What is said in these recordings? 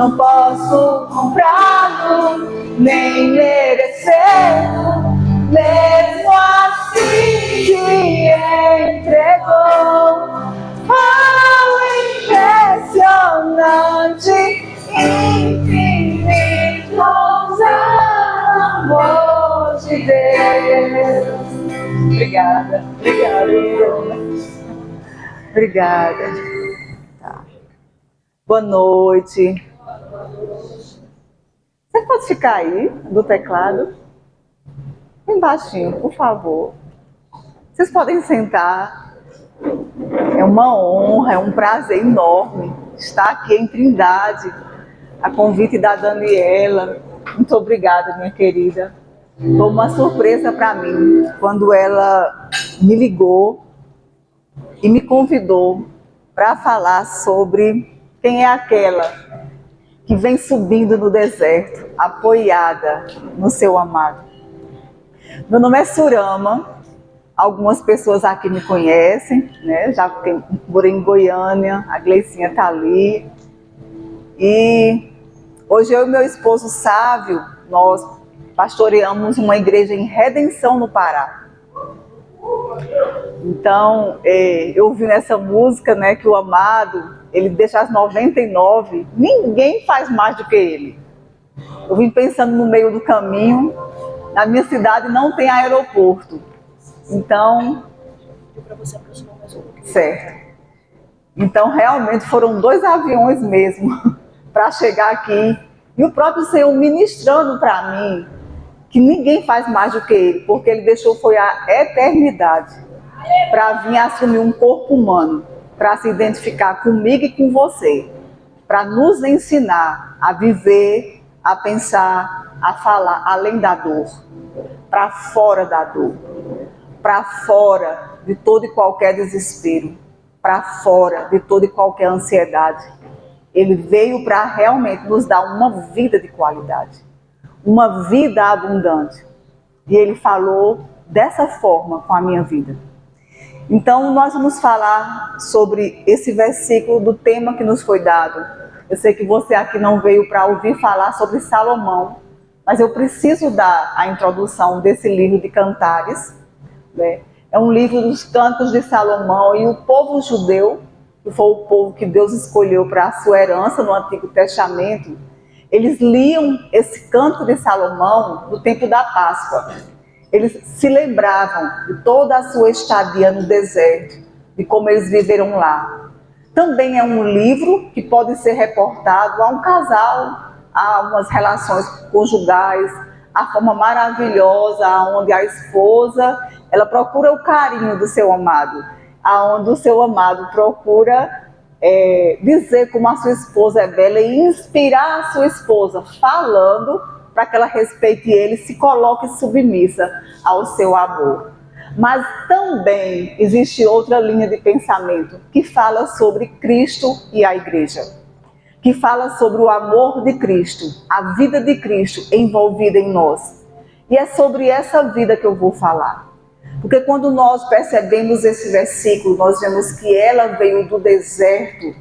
não posso comprá-lo, nem merecê-lo, mesmo assim te entregou ao impressionante, infinito amor de Deus. Obrigada, obrigada. Tá. Boa noite. Você pode ficar aí, do teclado? Bem baixinho, por favor. Vocês podem sentar. É uma honra, é um prazer enorme estar aqui em Trindade, a convite da Daniela. Muito obrigada, minha querida. Foi uma surpresa para mim quando ela me ligou e me convidou para falar sobre quem é aquela que vem subindo no deserto, apoiada no seu amado. Meu nome é Surama, algumas pessoas aqui me conhecem, né? Já morei em Goiânia, a Gleicinha está ali. E hoje eu e meu esposo Sávio, nós pastoreamos uma igreja em Redenção, no Pará. Então, eu ouvi nessa música, né, que o amado, ele deixa as 99, ninguém faz mais do que ele. Eu vim pensando no meio do caminho, na minha cidade não tem aeroporto. Então, certo. Então, realmente foram 2 aviões mesmo para chegar aqui. E o próprio Senhor ministrando para mim que ninguém faz mais do que Ele, porque Ele deixou foi a eternidade para vir assumir um corpo humano, para se identificar comigo e com você, para nos ensinar a viver, a pensar, a falar além da dor, para fora da dor, para fora de todo e qualquer desespero, para fora de toda e qualquer ansiedade. Ele veio para realmente nos dar uma vida de qualidade, uma vida abundante. E Ele falou dessa forma com a minha vida. Então, nós vamos falar sobre esse versículo do tema que nos foi dado. Eu sei que você aqui não veio para ouvir falar sobre Salomão, mas eu preciso dar a introdução desse livro de Cantares, né? É um livro dos cantos de Salomão, e o povo judeu, que foi o povo que Deus escolheu para a sua herança no Antigo Testamento, eles liam esse canto de Salomão no tempo da Páscoa. Eles se lembravam de toda a sua estadia no deserto, de como eles viveram lá. Também é um livro que pode ser reportado a um casal, a umas relações conjugais, a forma maravilhosa onde a esposa, ela procura o carinho do seu amado, aonde o seu amado procura dizer como a sua esposa é bela e inspirar a sua esposa, falando para que ela respeite ele, se coloque submissa ao seu amor. Mas também existe outra linha de pensamento que fala sobre Cristo e a igreja, que fala sobre o amor de Cristo, a vida de Cristo envolvida em nós. E é sobre essa vida que eu vou falar. Porque quando nós percebemos esse versículo, nós vemos que ela veio do deserto,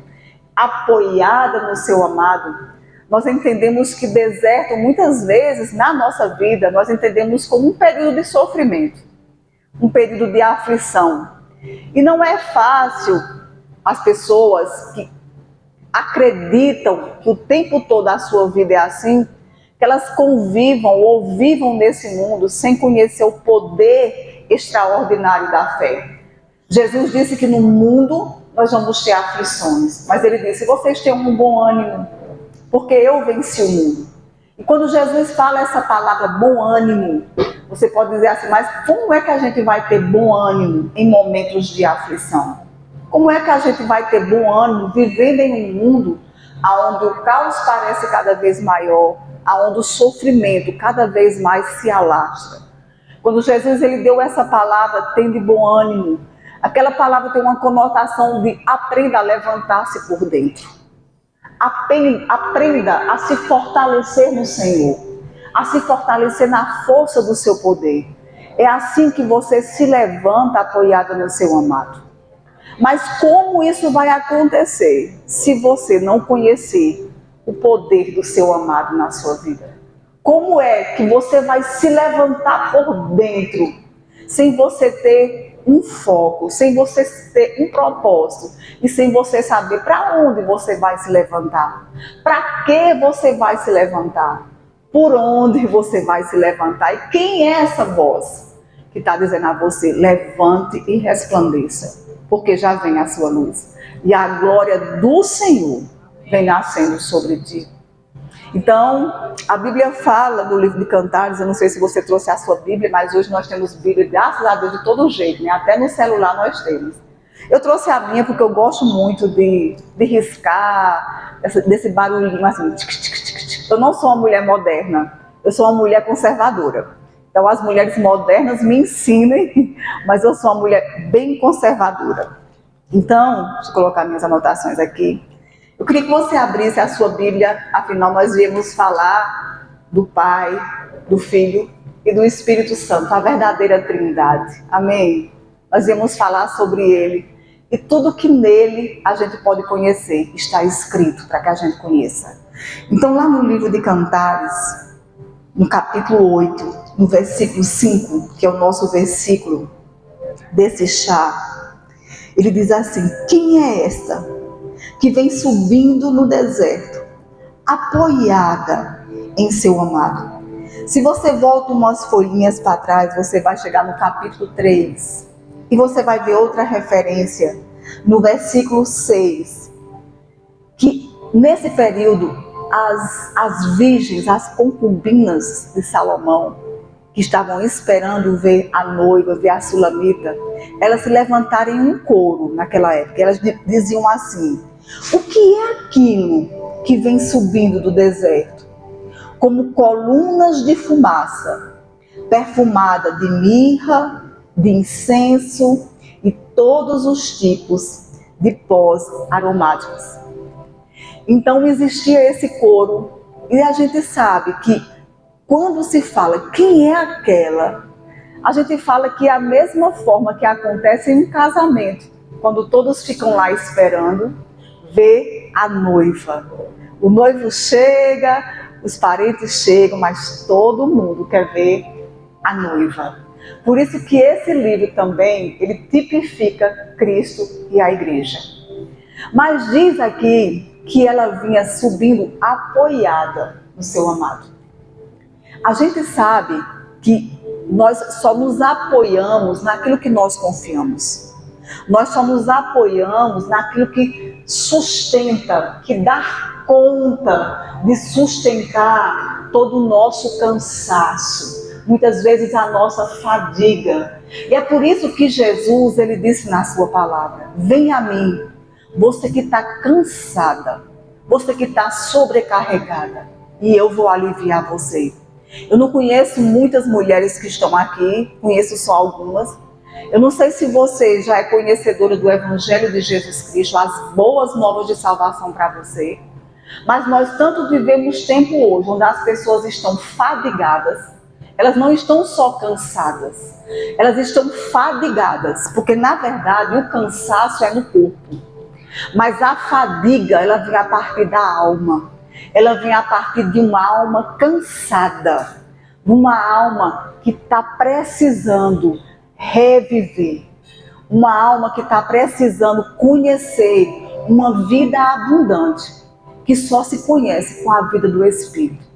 apoiada no seu amado. Nós entendemos que deserto, muitas vezes, na nossa vida, nós entendemos como um período de sofrimento, um período de aflição. E não é fácil as pessoas que acreditam que o tempo todo a sua vida é assim, que elas convivam ou vivam nesse mundo sem conhecer o poder extraordinário da fé. Jesus disse que no mundo nós vamos ter aflições, mas Ele disse: vocês tenham um bom ânimo, porque eu venci o mundo. E quando Jesus fala essa palavra bom ânimo, você pode dizer assim, mas como é que a gente vai ter bom ânimo em momentos de aflição? Como é que a gente vai ter bom ânimo vivendo em um mundo onde o caos parece cada vez maior, onde o sofrimento cada vez mais se alastra? Quando Jesus ele deu essa palavra, tem de bom ânimo, aquela palavra tem uma conotação de aprenda a levantar-se por dentro. Aprenda a se fortalecer no Senhor, a se fortalecer na força do seu poder. É assim que você se levanta apoiada no seu amado. Mas como isso vai acontecer se você não conhecer o poder do seu amado na sua vida? Como é que você vai se levantar por dentro, sem você ter um foco, sem você ter um propósito e sem você saber para onde você vai se levantar? Para que você vai se levantar? Por onde você vai se levantar? E quem é essa voz que está dizendo a você: levante e resplandeça, porque já vem a sua luz e a glória do Senhor vem nascendo sobre ti. Então, a Bíblia fala no livro de Cantares, eu não sei se você trouxe a sua Bíblia, mas hoje nós temos Bíblia, graças a Deus, de todo jeito, né? Até no celular nós temos. Eu trouxe a minha porque eu gosto muito de riscar, desse barulhinho assim. Eu não sou uma mulher moderna, eu sou uma mulher conservadora. Então as mulheres modernas me ensinem, mas eu sou uma mulher bem conservadora. Então, deixa eu colocar minhas anotações aqui. Eu queria que você abrisse a sua Bíblia, afinal nós viemos falar do Pai, do Filho e do Espírito Santo, a verdadeira Trindade. Amém? Nós viemos falar sobre Ele e tudo que nele a gente pode conhecer está escrito para que a gente conheça. Então lá no livro de Cantares, no capítulo 8, no versículo 5, que é o nosso versículo desse chá, ele diz assim: quem é esta que vem subindo no deserto, apoiada em seu amado? Se você volta umas folhinhas para trás, você vai chegar no capítulo 3 e você vai ver outra referência no versículo 6, que nesse período as virgens, as concubinas de Salomão, que estavam esperando ver a noiva, ver a sulamita, elas se levantaram em um coro naquela época. Elas diziam assim: o que é aquilo que vem subindo do deserto? Como colunas de fumaça, perfumada de mirra, de incenso e todos os tipos de pós aromáticos. Então existia esse coro, e a gente sabe que quando se fala quem é aquela, a gente fala que é a mesma forma que acontece em um casamento, quando todos ficam lá esperando ver a noiva. O noivo chega, os parentes chegam, mas todo mundo quer ver a noiva. Por isso que esse livro também, ele tipifica Cristo e a igreja. Mas diz aqui que ela vinha subindo apoiada no seu amado. A gente sabe que nós só nos apoiamos naquilo que nós confiamos. Nós só nos apoiamos naquilo que sustenta, que dá conta de sustentar todo o nosso cansaço, muitas vezes a nossa fadiga. E é por isso que Jesus, ele disse na sua palavra: venha a mim, você que está cansada, você que está sobrecarregada, e eu vou aliviar você. Eu não conheço muitas mulheres que estão aqui, conheço só algumas. Eu não sei se você já é conhecedora do Evangelho de Jesus Cristo, as boas novas de salvação para você. Mas nós tanto vivemos tempo hoje, onde as pessoas estão fadigadas. Elas não estão só cansadas, elas estão fadigadas, porque na verdade o cansaço é no corpo. Mas a fadiga, ela vem a partir da alma. Ela vem a partir de uma alma cansada, de uma alma que está precisando reviver, uma alma que está precisando conhecer uma vida abundante, que só se conhece com a vida do Espírito,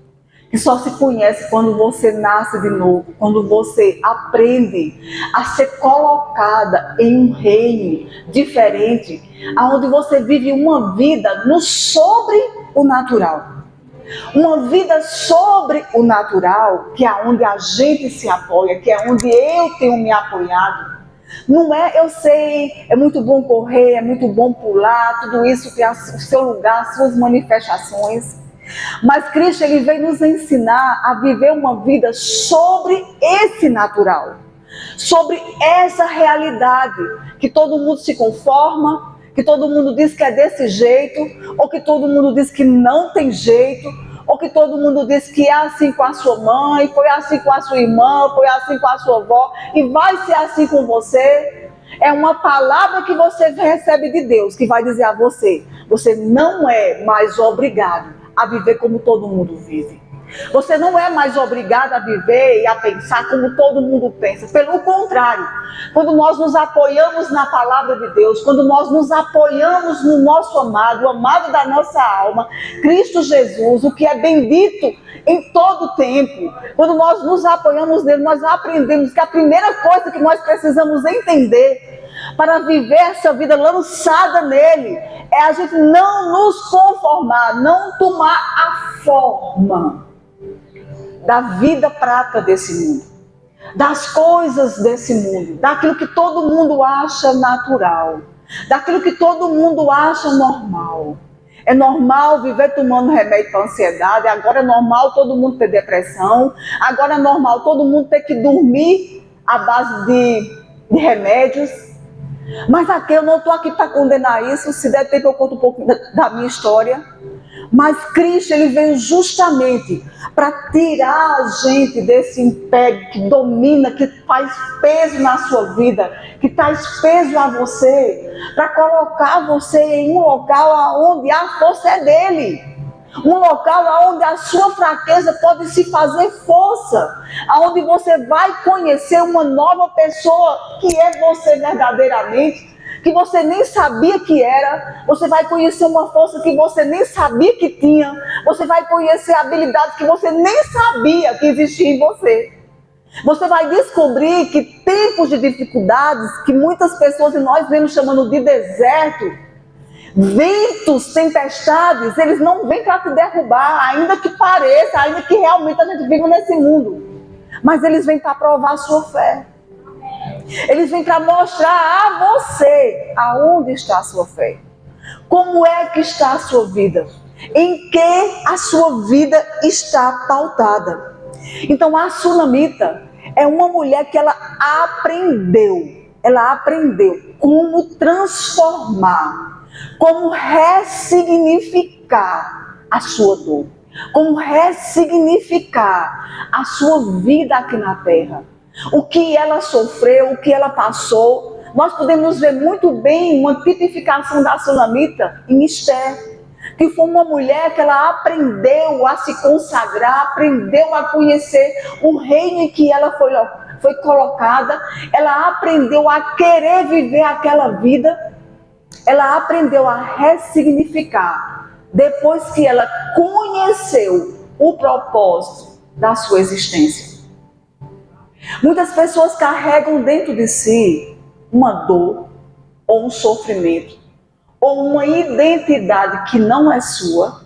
que só se conhece quando você nasce de novo, quando você aprende a ser colocada em um reino diferente, onde você vive uma vida no sobrenatural. Uma vida sobre o natural, que é onde a gente se apoia, que é onde eu tenho me apoiado. Não é, eu sei, é muito bom correr, é muito bom pular, tudo isso tem o seu lugar, as suas manifestações. Mas Cristo, ele veio nos ensinar a viver uma vida sobre esse natural, sobre essa realidade, que todo mundo se conforma, que todo mundo diz que é desse jeito, ou que todo mundo diz que não tem jeito, ou que todo mundo diz que é assim com a sua mãe, foi assim com a sua irmã, foi assim com a sua avó, e vai ser assim com você. É uma palavra que você recebe de Deus, que vai dizer a você: você não é mais obrigado a viver como todo mundo vive. Você não é mais obrigado a viver e a pensar como todo mundo pensa. Pelo contrário, quando nós nos apoiamos na palavra de Deus, quando nós nos apoiamos no nosso amado, o amado da nossa alma, Cristo Jesus, o que é bendito em todo tempo, quando nós nos apoiamos nele, nós aprendemos que a primeira coisa que nós precisamos entender para viver essa vida lançada nele é a gente não nos conformar, não tomar a forma da vida prata desse mundo, das coisas desse mundo, daquilo que todo mundo acha natural, daquilo que todo mundo acha normal. É normal viver tomando remédio para ansiedade, agora é normal todo mundo ter depressão, agora é normal todo mundo ter que dormir à base de remédios. Mas aqui eu não estou aqui para condenar isso, se der tempo eu conto um pouco da minha história. Mas Cristo, ele veio justamente para tirar a gente desse império que domina, que faz peso na sua vida, que traz peso a você, para colocar você em um local onde a força é dele. Um local onde a sua fraqueza pode se fazer força, onde você vai conhecer uma nova pessoa que é você verdadeiramente, que você nem sabia que era. Você vai conhecer uma força que você nem sabia que tinha. Você vai conhecer habilidades que você nem sabia que existia em você. Você vai descobrir que tempos de dificuldades, que muitas pessoas e nós vemos chamando de deserto, ventos, tempestades, eles não vêm para te derrubar, ainda que pareça, ainda que realmente a gente viva nesse mundo. Mas eles vêm para provar a sua fé. Eles vêm para mostrar a você aonde está a sua fé. Como é que está a sua vida? Em que a sua vida está pautada? Então a Sunamita é uma mulher que ela aprendeu como transformar, como ressignificar a sua dor, como ressignificar a sua vida aqui na terra. O que ela sofreu, o que ela passou, nós podemos ver muito bem uma tipificação da Sunamita em Esther, que foi uma mulher que ela aprendeu a se consagrar, aprendeu a conhecer o reino em que ela foi colocada, ela aprendeu a querer viver aquela vida, ela aprendeu a ressignificar, depois que ela conheceu o propósito da sua existência. Muitas pessoas carregam dentro de si uma dor, ou um sofrimento, ou uma identidade que não é sua,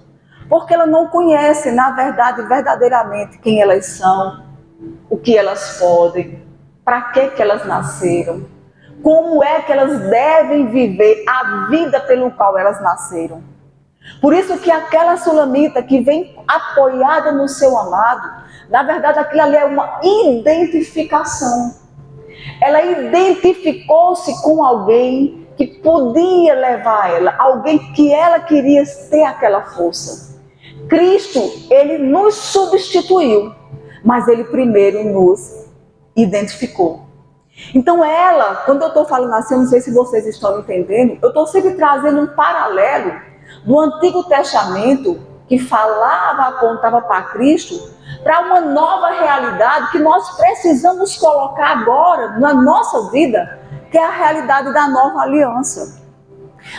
porque ela não conhece, na verdade, verdadeiramente quem elas são, o que elas podem, para que elas nasceram, como é que elas devem viver a vida pelo qual elas nasceram. Por isso que aquela Sunamita que vem apoiada no seu amado, na verdade aquilo ali é uma identificação. Ela identificou-se com alguém que podia levar ela, alguém que ela queria ter aquela força. Cristo, ele nos substituiu, mas ele primeiro nos identificou. Então ela, quando eu estou falando assim, eu não sei se vocês estão entendendo, eu estou sempre trazendo um paralelo do Antigo Testamento, que falava, apontava para Cristo, para uma nova realidade que nós precisamos colocar agora na nossa vida, que é a realidade da nova aliança.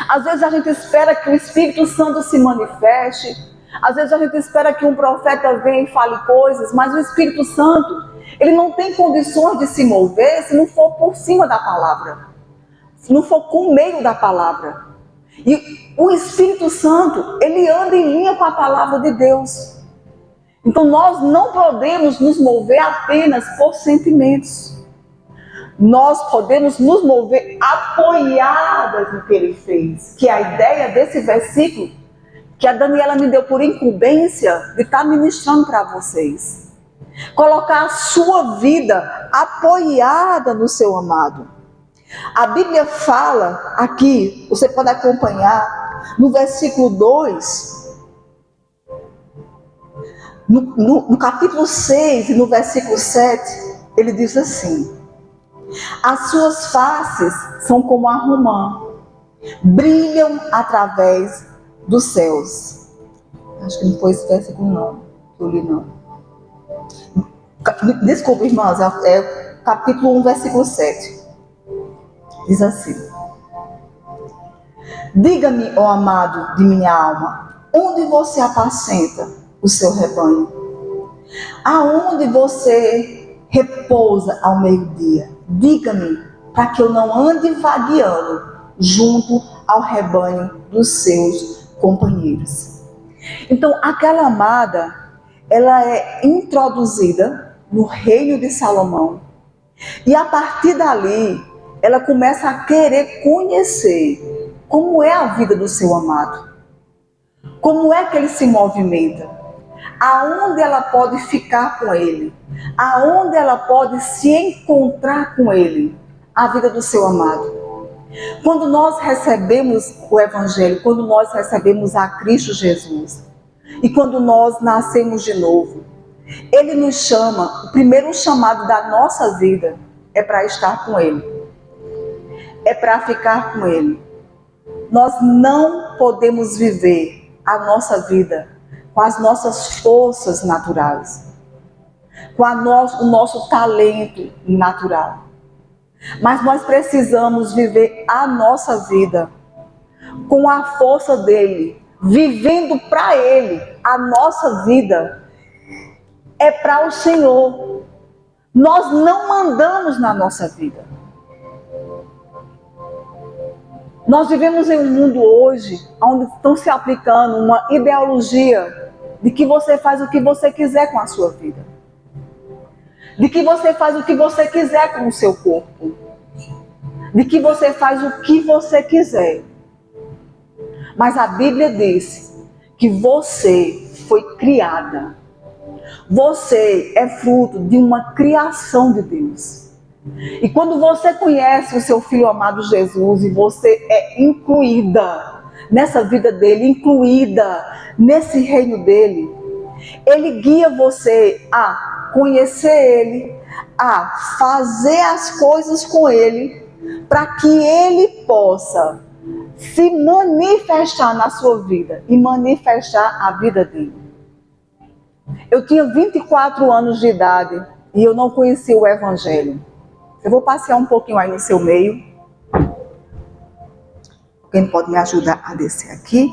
Às vezes a gente espera que o Espírito Santo se manifeste, às vezes a gente espera que um profeta venha e fale coisas, mas o Espírito Santo, ele não tem condições de se mover se não for por cima da palavra, se não for com o meio da palavra. E o Espírito Santo, ele anda em linha com a palavra de Deus. Então nós não podemos nos mover apenas por sentimentos. Nós podemos nos mover apoiadas no que ele fez. Que é a ideia desse versículo que a Daniela me deu por incumbência de estar ministrando para vocês. Colocar a sua vida apoiada no seu amado. A Bíblia fala aqui, você pode acompanhar, no versículo 2, no capítulo 6 e no versículo 7, ele diz assim: as suas faces são como a romã, brilham através dos céus. Acho que não foi esse versículo não, que eu li não. Desculpa, irmãs, é capítulo 1, versículo 7. Diz assim: diga-me, ó amado de minha alma, onde você apacenta o seu rebanho? Aonde você repousa ao meio-dia? Diga-me, para que eu não ande vagueando junto ao rebanho dos seus companheiros. Então, aquela amada, ela é introduzida no reino de Salomão. E a partir dali, ela começa a querer conhecer como é a vida do seu amado. Como é que ele se movimenta? Aonde ela pode ficar com ele? Aonde ela pode se encontrar com ele? A vida do seu amado. Quando nós recebemos o Evangelho, quando nós recebemos a Cristo Jesus, e quando nós nascemos de novo, Ele nos chama, o primeiro chamado da nossa vida é para estar com Ele. É para ficar com Ele. Nós não podemos viver a nossa vida com as nossas forças naturais, com o nosso talento natural. Mas nós precisamos viver a nossa vida com a força dele, vivendo para ele. A nossa vida é para o Senhor. Nós não mandamos na nossa vida. Nós vivemos em um mundo hoje onde estão se aplicando uma ideologia de que você faz o que você quiser com a sua vida. De que você faz o que você quiser com o seu corpo. De que você faz o que você quiser. Mas a Bíblia diz que você foi criada. Você é fruto de uma criação de Deus. E quando você conhece o seu Filho amado Jesus e você é incluída nessa vida dele, incluída nesse reino dele, ele guia você a conhecer ele, a fazer as coisas com ele, para que ele possa se manifestar na sua vida e manifestar a vida dele. Eu tinha 24 anos de idade e eu não conhecia o Evangelho. Eu vou passear um pouquinho aí no seu meio. Alguém pode me ajudar a descer aqui?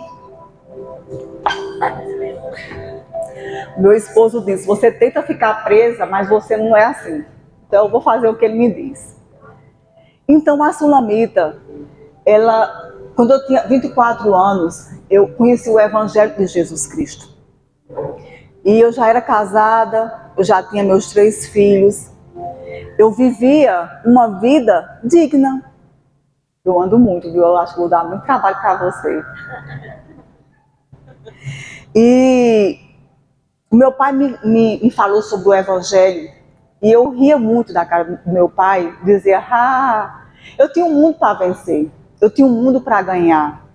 Meu esposo disse: você tenta ficar presa, mas você não é assim. Então eu vou fazer o que ele me diz. Então a Sulamita, quando eu tinha 24 anos, eu conheci o Evangelho de Jesus Cristo. E eu já era casada, eu já tinha meus 3 filhos. Eu vivia uma vida digna. Eu ando muito, viu? Eu acho que vou dar muito trabalho para você. E o meu pai me falou sobre o Evangelho. E eu ria muito da cara do meu pai. Dizia: eu tinha um mundo para vencer. Eu tinha um mundo para ganhar.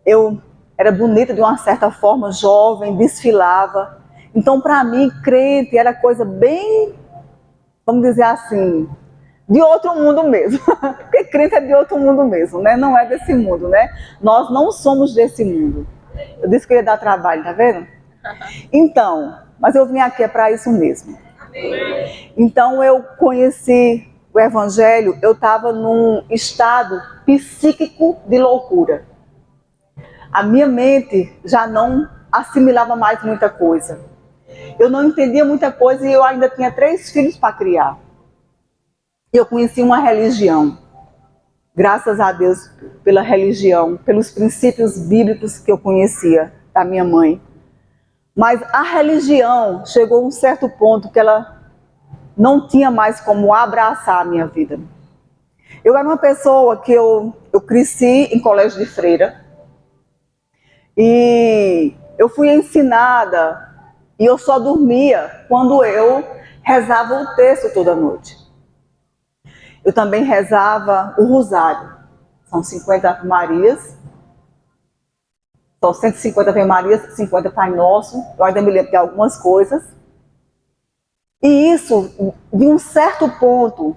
Eu era bonita de uma certa forma, jovem, desfilava. Então, para mim, crente era coisa bem, vamos dizer assim, de outro mundo mesmo. Porque crente é de outro mundo mesmo, né? Não é desse mundo, né? Nós não somos desse mundo. Eu disse que eu ia dar trabalho, tá vendo? Então, mas eu vim aqui para isso mesmo. Então, eu conheci o Evangelho, eu estava num estado psíquico de loucura. A minha mente já não assimilava mais muita coisa. Eu não entendia muita coisa e eu ainda tinha 3 filhos para criar. Eu conheci uma religião. Graças a Deus pela religião, pelos princípios bíblicos que eu conhecia da minha mãe. Mas a religião chegou a um certo ponto que ela não tinha mais como abraçar a minha vida. Eu era uma pessoa que eu cresci em colégio de freira. E eu fui ensinada e eu só dormia quando eu rezava o texto toda noite. Eu também rezava o rosário. São 50 Ave Marias. São 150 Ave Marias, 50 Pai Nosso. Eu ainda me lembro de algumas coisas. E isso, de um certo ponto,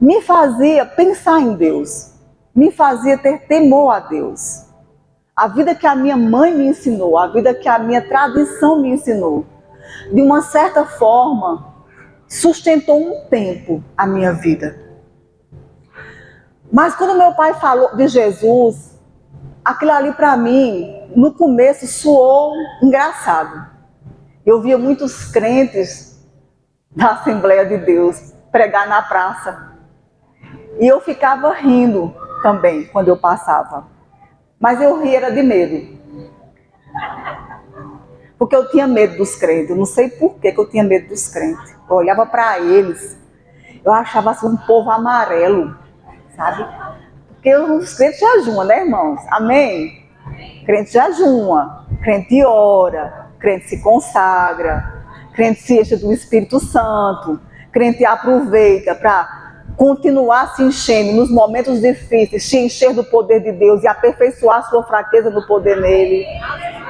me fazia pensar em Deus. Me fazia ter temor a Deus. a vida que a minha mãe me ensinou, a vida que a minha tradição me ensinou, de uma certa forma, sustentou um tempo a minha vida. Mas quando meu pai falou de Jesus, aquilo ali para mim, no começo, soou engraçado. Eu via muitos crentes da Assembleia de Deus pregar na praça. E eu ficava rindo também quando eu passava. Mas eu ria era de medo. Porque eu tinha medo dos crentes. Eu não sei por que eu tinha medo dos crentes. Eu olhava para eles, eu achava assim um povo amarelo, sabe? Porque os crentes jejuam, né, irmãos? Amém? Crente jejua, crente ora, crente se consagra, crente se enche do Espírito Santo, crente aproveita para continuar se enchendo nos momentos difíceis, se encher do poder de Deus e aperfeiçoar a sua fraqueza no poder nele.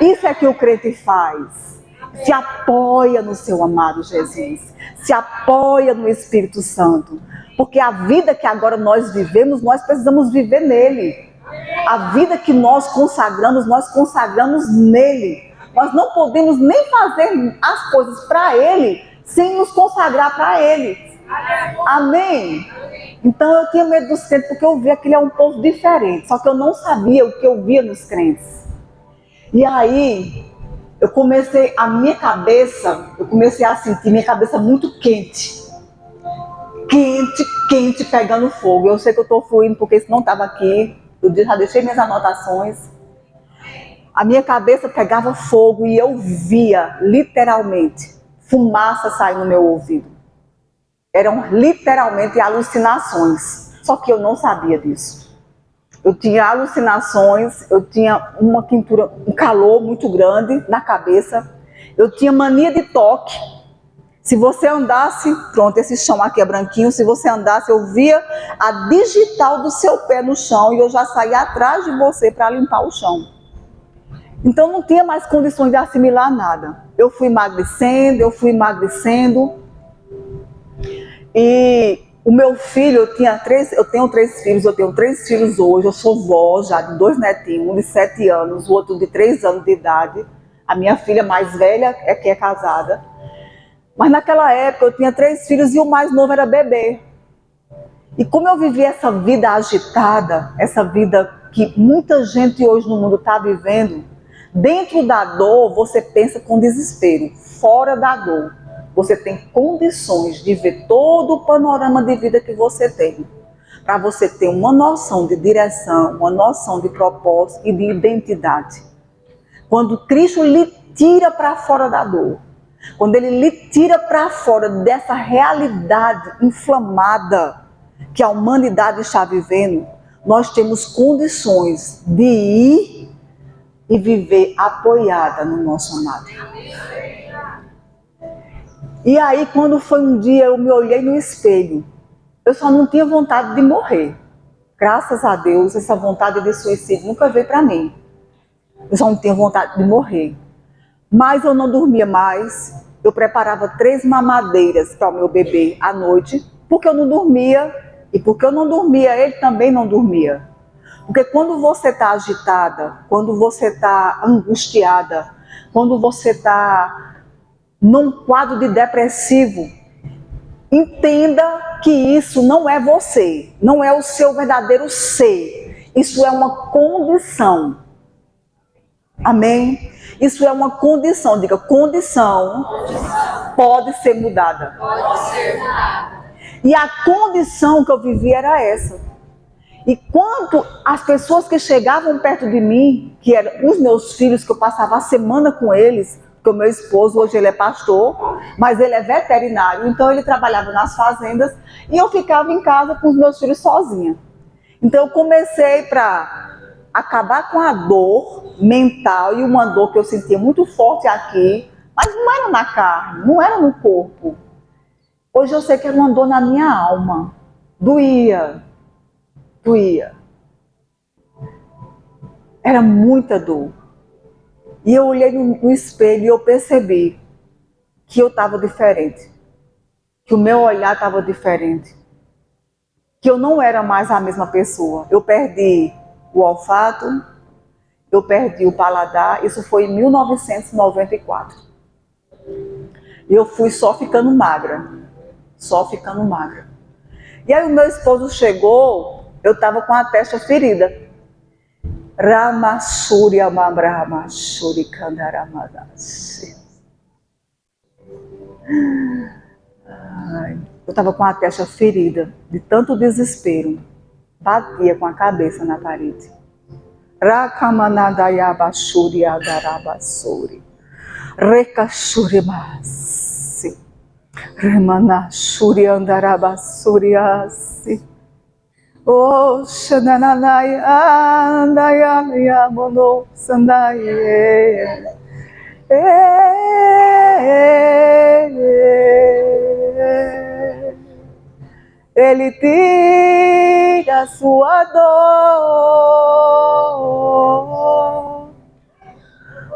Isso é que o crente faz. Se apoia no seu amado Jesus, se apoia no Espírito Santo, porque a vida que agora nós vivemos, nós precisamos viver nele. A vida que nós consagramos nele. Nós não podemos nem fazer as coisas para ele sem nos consagrar para ele. Amém? Então eu tinha medo dos crentes porque eu via que ele é um povo diferente. Só que eu não sabia o que eu via nos crentes. E aí eu comecei a sentir minha cabeça muito quente. Quente, pegando fogo. Eu sei que eu estou fluindo porque isso não estava aqui. Eu já deixei minhas anotações. A minha cabeça pegava fogo e eu via, literalmente, fumaça sair no meu ouvido. Eram literalmente alucinações. Só que eu não sabia disso. Eu tinha alucinações, eu tinha uma quentura, um calor muito grande na cabeça. Eu tinha mania de toque. Se você andasse, pronto, esse chão aqui é branquinho, se você andasse, eu via a digital do seu pé no chão e eu já saía atrás de você para limpar o chão. Então não tinha mais condições de assimilar nada. Eu fui emagrecendo. E o meu filho, eu tenho três filhos hoje, eu sou vó já de 2 netinhos, um de 7 anos, o outro de 3 anos de idade. A minha filha mais velha é que é casada. Mas naquela época eu tinha 3 filhos e o mais novo era bebê. E como eu vivi essa vida agitada, essa vida que muita gente hoje no mundo está vivendo, dentro da dor você pensa com desespero, fora da dor você tem condições de ver todo o panorama de vida que você tem, para você ter uma noção de direção, uma noção de propósito e de identidade. Quando Cristo lhe tira para fora da dor, quando Ele lhe tira para fora dessa realidade inflamada que a humanidade está vivendo, nós temos condições de ir e viver apoiada no nosso amado. E aí, quando foi um dia, eu me olhei no espelho. Eu só não tinha vontade de morrer. Graças a Deus, essa vontade de suicídio nunca veio para mim. Eu só não tinha vontade de morrer. Mas eu não dormia mais. Eu preparava 3 mamadeiras para o meu bebê à noite, porque eu não dormia. E porque eu não dormia, ele também não dormia. Porque quando você está agitada, quando você está angustiada, quando você está num quadro de depressivo, entenda que isso não é você, não é o seu verdadeiro ser. Isso é uma condição. Amém? Isso é uma condição. Diga, condição pode ser mudada. E a condição que eu vivi era essa. E quanto as pessoas que chegavam perto de mim, que eram os meus filhos, que eu passava a semana com eles, porque o meu esposo hoje ele é pastor, mas ele é veterinário, então ele trabalhava nas fazendas e eu ficava em casa com os meus filhos sozinha. Então eu comecei para acabar com a dor mental e uma dor que eu sentia muito forte aqui, mas não era na carne, não era no corpo. Hoje eu sei que era uma dor na minha alma, doía. Era muita dor. E eu olhei no espelho e eu percebi que eu estava diferente. Que o meu olhar estava diferente. Que eu não era mais a mesma pessoa. Eu perdi o olfato, eu perdi o paladar, isso foi em 1994. E eu fui só ficando magra. E aí o meu esposo chegou, eu estava com a testa ferida. Ramashuri Amabramashuri Kandaramadashi. Eu estava com a testa ferida, de tanto desespero. Batia com a cabeça na parede. Rakamanadayabashuri Adarabasuri. Rekashuri Masi. Remanashuri Andarabasuriasi. Oh, Shananaya Andaya Mono Sandaye. Ele tira sua dor.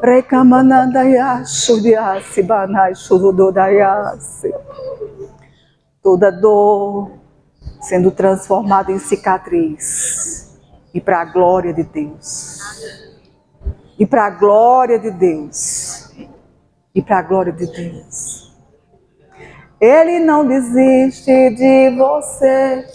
Rekamanandaya Shudyasi Banai Shurudodayasi. Toda dor sendo transformada em cicatriz. E para a glória de Deus. E para a glória de Deus. E para a glória de Deus. Ele não desiste de você.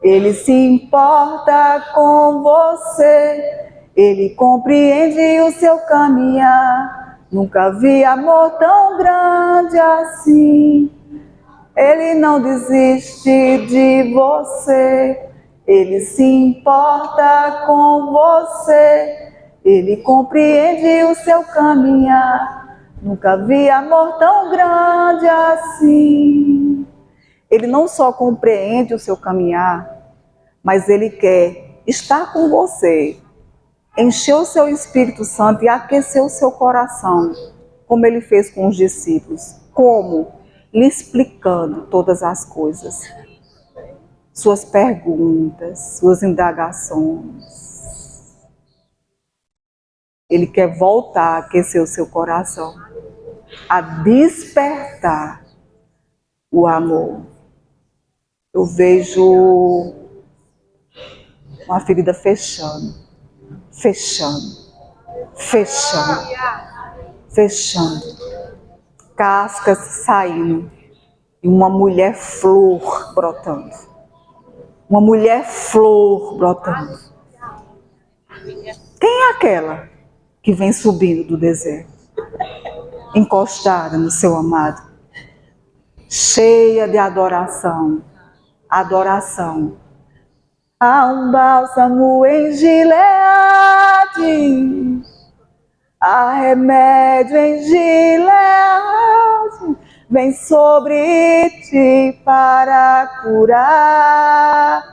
Ele se importa com você. Ele compreende o seu caminhar. Nunca vi amor tão grande assim. Ele não desiste de você. Ele se importa com você. Ele compreende o seu caminhar. Nunca vi amor tão grande assim. Ele não só compreende o seu caminhar, mas ele quer estar com você, encher o seu Espírito Santo e aquecer o seu coração, como ele fez com os discípulos. Como? Lhe explicando todas as coisas, suas perguntas, suas indagações. Ele quer voltar a aquecer o seu coração, a despertar o amor. Eu vejo uma ferida fechando, cascas saindo e uma mulher flor brotando. Quem é aquela que vem subindo do deserto, encostada no seu amado, cheia de adoração? Há um bálsamo em Gileade, há remédio em Gileade, vem sobre ti para curar.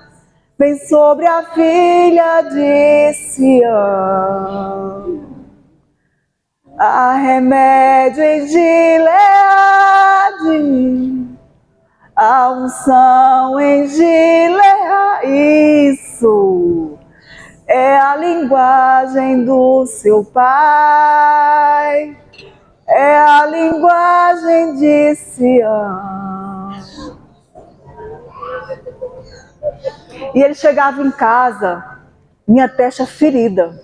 Vem sobre a filha de Sião. Há remédio em Gileade, há unção em Gileade. Isso é a linguagem do seu pai, é a linguagem de Sião. E ele chegava em casa, minha testa ferida.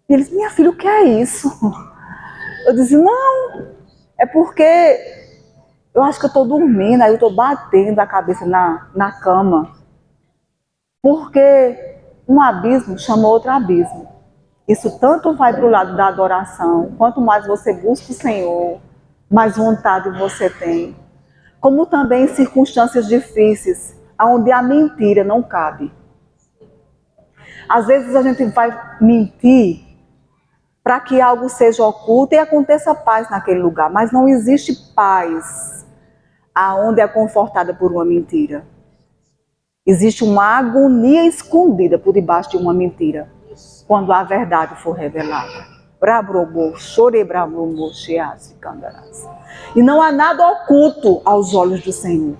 E ele disse: minha filha, o que é isso? Eu disse: não, é porque eu acho que eu estou dormindo, aí eu estou batendo a cabeça na cama. Porque um abismo chama outro abismo. Isso tanto vai para o lado da adoração, quanto mais você busca o Senhor, mais vontade você tem. Como também em circunstâncias difíceis, onde a mentira não cabe. Às vezes a gente vai mentir para que algo seja oculto e aconteça paz naquele lugar, mas não existe paz aonde é confortada por uma mentira. Existe uma agonia escondida por debaixo de uma mentira, quando a verdade for revelada. E não há nada oculto aos olhos do Senhor.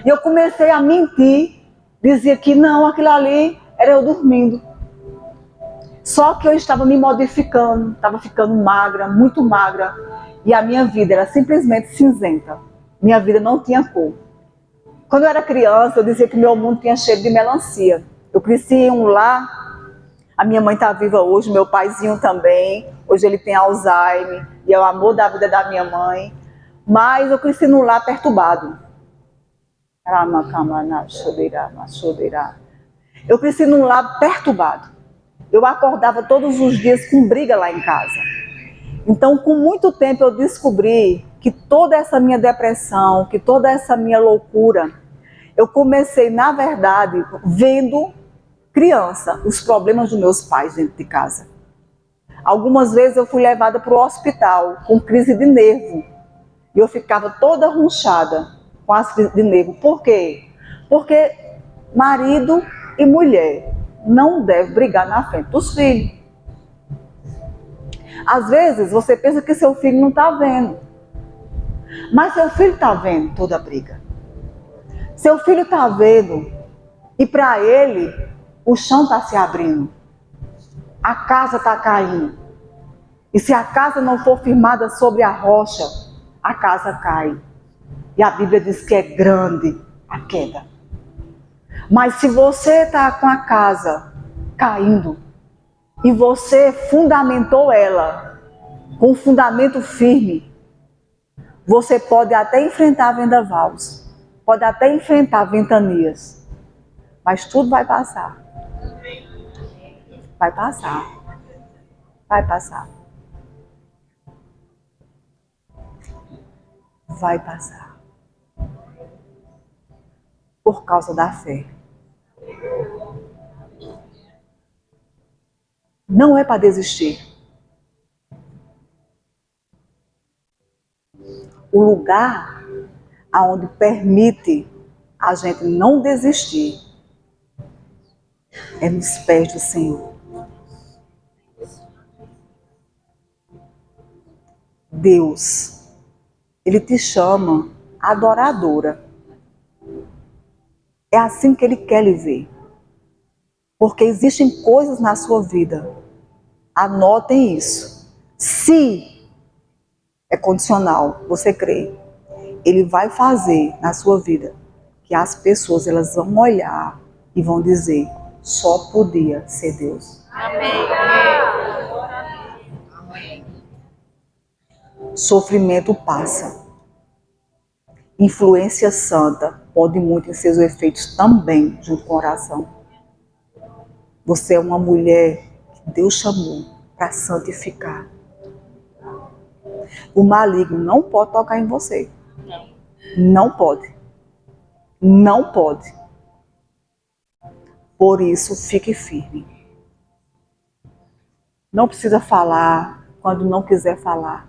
E eu comecei a mentir, dizia que não, aquilo ali era eu dormindo. Só que eu estava me modificando, estava ficando magra, muito magra, e a minha vida era simplesmente cinzenta. Minha vida não tinha cor. Quando eu era criança, eu dizia que meu mundo tinha cheiro de melancia. Eu cresci em um lar A minha mãe está viva hoje, meu paizinho também. Hoje ele tem Alzheimer e é o amor da vida da minha mãe. Mas eu cresci num lar perturbado. Eu cresci num lar perturbado. Eu acordava todos os dias com briga lá em casa. Então, com muito tempo eu descobri que toda essa minha depressão, que toda essa minha loucura, eu comecei, na verdade, vendo criança, os problemas dos meus pais dentro de casa. Algumas vezes eu fui levada para o hospital com crise de nervo. E eu ficava toda runchada com as crises de nervo. Por quê? Porque marido e mulher não devem brigar na frente dos filhos. Às vezes você pensa que seu filho não está vendo. Mas seu filho está vendo toda a briga. Seu filho está vendo. E para ele, o chão está se abrindo. A casa está caindo. E se a casa não for firmada sobre a rocha, a casa cai. E a Bíblia diz que é grande a queda. Mas se você está com a casa caindo, e você fundamentou ela com um fundamento firme, você pode até enfrentar vendavais, pode até enfrentar ventanias, mas tudo vai passar. Vai passar. Vai passar. Vai passar. Por causa da fé. Não é para desistir. O lugar aonde permite a gente não desistir é nos pés do Senhor. Deus, Ele te chama adoradora. É assim que Ele quer lhe ver. Porque existem coisas na sua vida. Anotem isso. Se é condicional, você crê, Ele vai fazer na sua vida que as pessoas elas vão olhar e vão dizer, só podia ser Deus. Amém. Sofrimento passa. Influência santa pode muito em seus efeitos também junto com a oração. Você é uma mulher que Deus chamou para santificar. O maligno não pode tocar em você. Não pode. Não pode. Por isso, fique firme. Não precisa falar quando não quiser falar.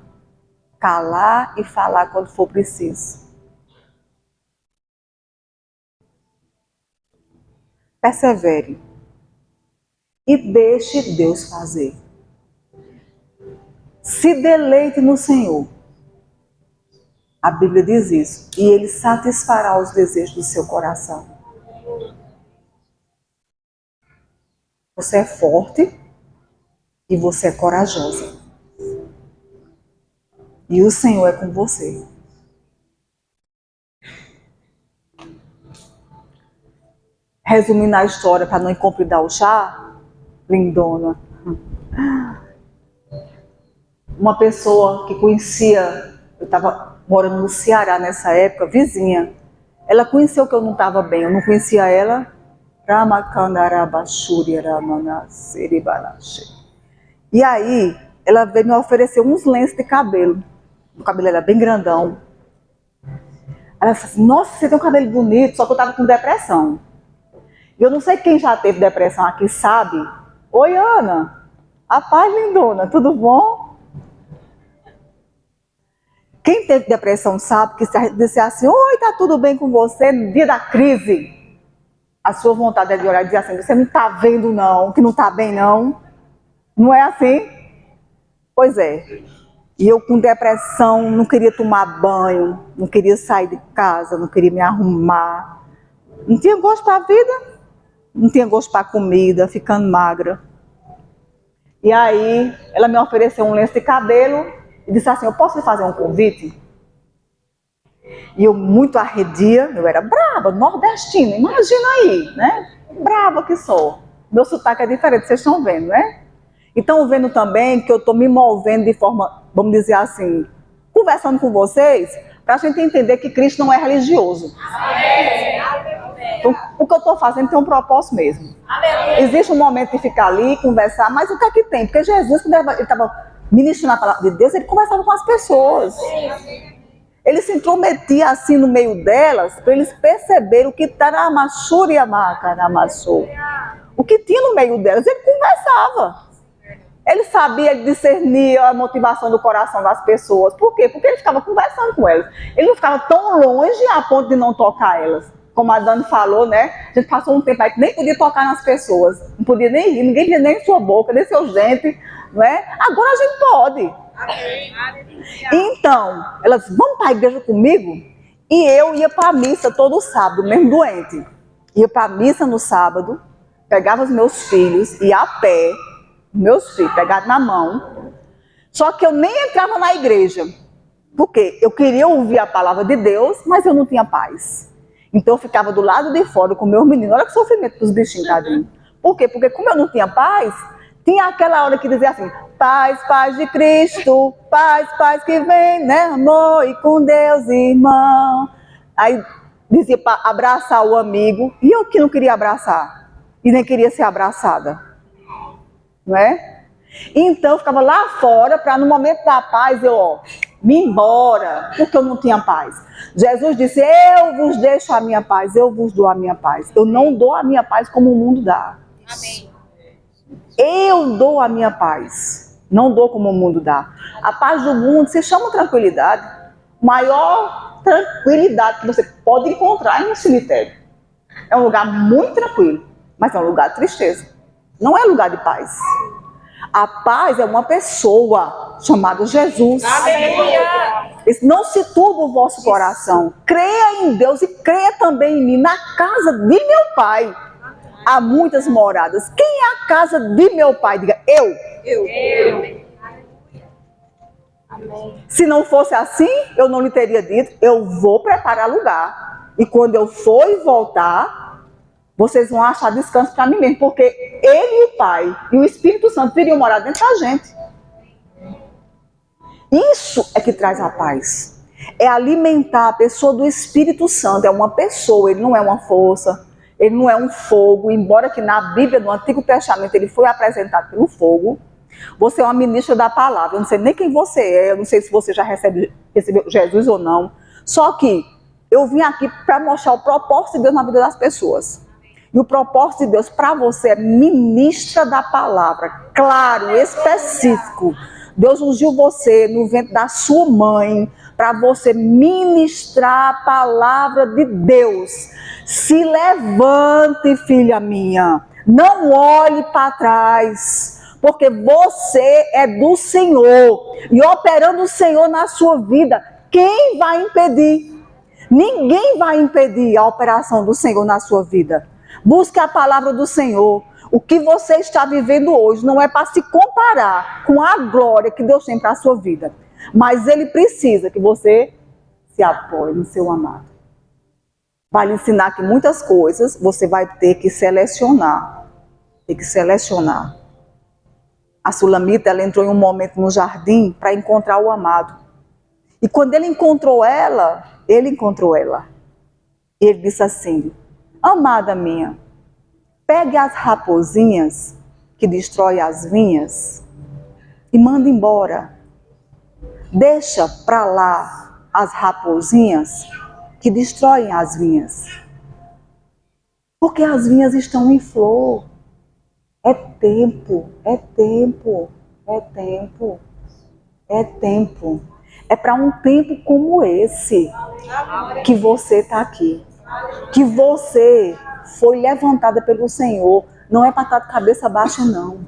Calar e falar quando for preciso. Persevere. E deixe Deus fazer. Se deleite no Senhor. A Bíblia diz isso. E Ele satisfará os desejos do seu coração. Você é forte e você é corajosa. E o Senhor é com você. Resumindo a história para não incompridar o chá, lindona. Uma pessoa que conhecia, eu estava morando no Ceará nessa época, vizinha. Ela conheceu que eu não estava bem, eu não conhecia ela. E aí, ela veio me oferecer uns lenços de cabelo. O cabelo era bem grandão. Ela falou assim, nossa, você tem um cabelo bonito, só que eu estava com depressão. E eu não sei quem já teve depressão aqui, sabe? Oi, Ana. A paz, lindona, tudo bom? Quem teve depressão sabe que se a gente disser assim, oi, tá tudo bem com você, no dia da crise, a sua vontade é de olhar e dizer assim, você não tá vendo não, que não tá bem não. Não é assim? Pois é. E eu com depressão, não queria tomar banho, não queria sair de casa, não queria me arrumar. Não tinha gosto para a vida, não tinha gosto para a comida, ficando magra. E aí, ela me ofereceu um lenço de cabelo e disse assim, eu posso lhe fazer um convite? E eu muito arredia, eu era brava, nordestina, imagina aí, né? Brava que sou. Meu sotaque é diferente, vocês estão vendo, né? E estão vendo também que eu estou me movendo de forma, vamos dizer assim, conversando com vocês, para a gente entender que Cristo não é religioso. Então, o que eu estou fazendo tem um propósito mesmo. Existe um momento de ficar ali, conversar, mas o que é que tem? Porque Jesus, quando ele estava ministrando a palavra de Deus, ele conversava com as pessoas. Ele se intrometia assim no meio delas, para eles perceberem o que o que tinha no meio delas. Ele conversava. Ele sabia, ele discernia a motivação do coração das pessoas. Por quê? Porque ele ficava conversando com elas. Ele não ficava tão longe a ponto de não tocar elas. Como a Dani falou, né? A gente passou um tempo aí que nem podia tocar nas pessoas. Não podia nem rir, ninguém via nem sua boca, nem seus dentes, não é? Agora a gente pode. Então, elas, vão para a igreja comigo? E eu ia para a missa todo sábado, mesmo doente. Ia para a missa no sábado, pegava os meus filhos, ia a pé, meus filhos, pegados na mão. Só que eu nem entrava na igreja. Porque eu queria ouvir a palavra de Deus, mas eu não tinha paz. Então eu ficava do lado de fora com meus meninos. Olha que sofrimento dos bichinhos, tadinho. Por quê? Porque como eu não tinha paz, tinha aquela hora que dizia assim, paz, paz de Cristo, paz que vem, né, amor, e com Deus, irmão. Aí dizia para abraçar o amigo, e eu que não queria abraçar, e nem queria ser abraçada. Não é? Então eu ficava lá fora para no momento da paz eu me embora, porque eu não tinha paz. Jesus disse, eu vos deixo a minha paz, eu vos dou a minha paz. Eu não dou a minha paz como o mundo dá. Amém. Eu dou a minha paz, não dou como o mundo dá. A paz do mundo se chama tranquilidade. Maior tranquilidade que você pode encontrar em um cemitério. É um lugar muito tranquilo, mas é um lugar de tristeza. Não é lugar de paz. A paz é uma pessoa chamada Jesus. Não se turbe o vosso coração. Creia em Deus e creia também em mim. Na casa de meu Pai há muitas moradas. Quem é a casa de meu Pai? Diga, eu. Se não fosse assim, eu não lhe teria dito, eu vou preparar lugar. E quando eu for e voltar, vocês vão achar descanso para mim mesmo, porque Ele e o Pai e o Espírito Santo viriam morar dentro da gente. Isso é que traz a paz. É alimentar a pessoa do Espírito Santo. É uma pessoa, ele não é uma força, ele não é um fogo. Embora que na Bíblia, no Antigo Testamento, ele foi apresentado pelo fogo. Você é uma ministra da palavra. Eu não sei nem quem você é, eu não sei se você já recebeu Jesus ou não. Só que eu vim aqui para mostrar o propósito de Deus na vida das pessoas. E o propósito de Deus para você é ministra da palavra, claro, específico. Deus ungiu você no ventre da sua mãe para você ministrar a palavra de Deus. Se levante, filha minha, não olhe para trás, porque você é do Senhor. E operando o Senhor na sua vida, quem vai impedir? Ninguém vai impedir a operação do Senhor na sua vida. Busque a palavra do Senhor. O que você está vivendo hoje não é para se comparar com a glória que Deus tem para a sua vida. Mas Ele precisa que você se apoie no seu amado. Vai lhe ensinar que muitas coisas você vai ter que selecionar. Tem que selecionar. A Sulamita, ela entrou em um momento no jardim para encontrar o amado. E quando ele encontrou ela, ele disse assim, amada minha, pegue as raposinhas que destroem as vinhas e manda embora. Deixa para lá as raposinhas que destroem as vinhas. Porque as vinhas estão em flor. É tempo. É para um tempo como esse que você está aqui. Que você foi levantada pelo Senhor. Não é para estar de cabeça baixa, não.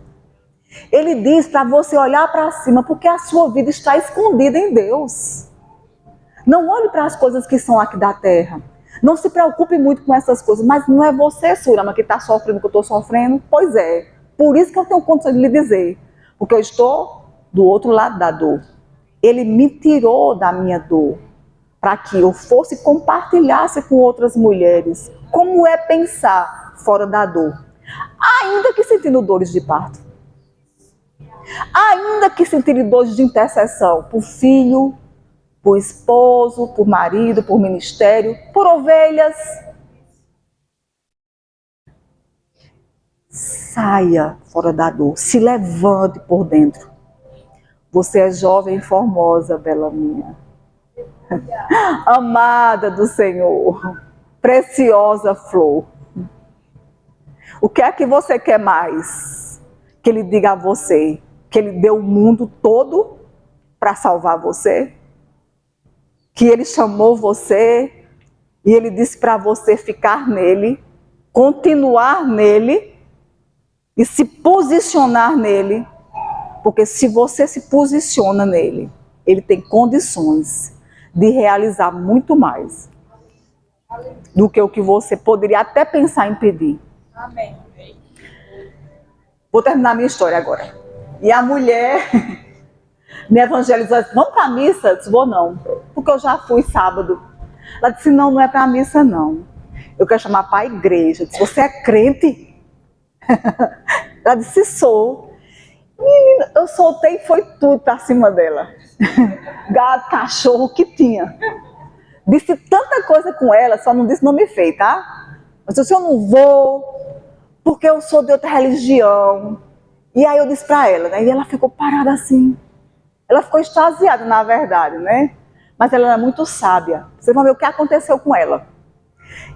Ele diz para você olhar para cima, porque a sua vida está escondida em Deus. Não olhe para as coisas que são aqui da terra. Não se preocupe muito com essas coisas. Mas não é você, Surama, que está sofrendo o que eu estou sofrendo? Pois é. Por isso que eu tenho condição de lhe dizer. Porque eu estou do outro lado da dor. Ele me tirou da minha dor. Para que eu fosse compartilhasse com outras mulheres. Como é pensar fora da dor? Ainda que sentindo dores de parto. Ainda que sentindo dores de intercessão por filho, por esposo, por marido, por ministério, por ovelhas. Saia fora da dor, se levante por dentro. Você é jovem e formosa, bela minha. Amada do Senhor, preciosa flor. O que é que você quer mais? Que Ele diga a você que Ele deu o mundo todo para salvar você? Que Ele chamou você e Ele disse para você ficar nele, continuar nele e se posicionar nele, porque se você se posiciona nele, Ele tem condições de realizar muito mais do que o que você poderia até pensar em pedir. Amém. Vou terminar minha história agora. E a mulher me evangelizou, disse, vamos para a missa? Eu disse, vou não, porque eu já fui sábado. Ela disse, não, não é para a missa não. Eu quero chamar para a igreja. Eu disse, você é crente? Ela disse, sou. Menina, eu soltei e foi tudo para cima dela. Gato, cachorro, o que tinha. Disse tanta coisa com ela, só não disse nome feio, tá? Mas eu disse, eu não vou, porque eu sou de outra religião. E aí eu disse para ela, né? E ela ficou parada assim. Ela ficou extasiada, na verdade, né? Mas ela era muito sábia. Vocês vão ver o que aconteceu com ela.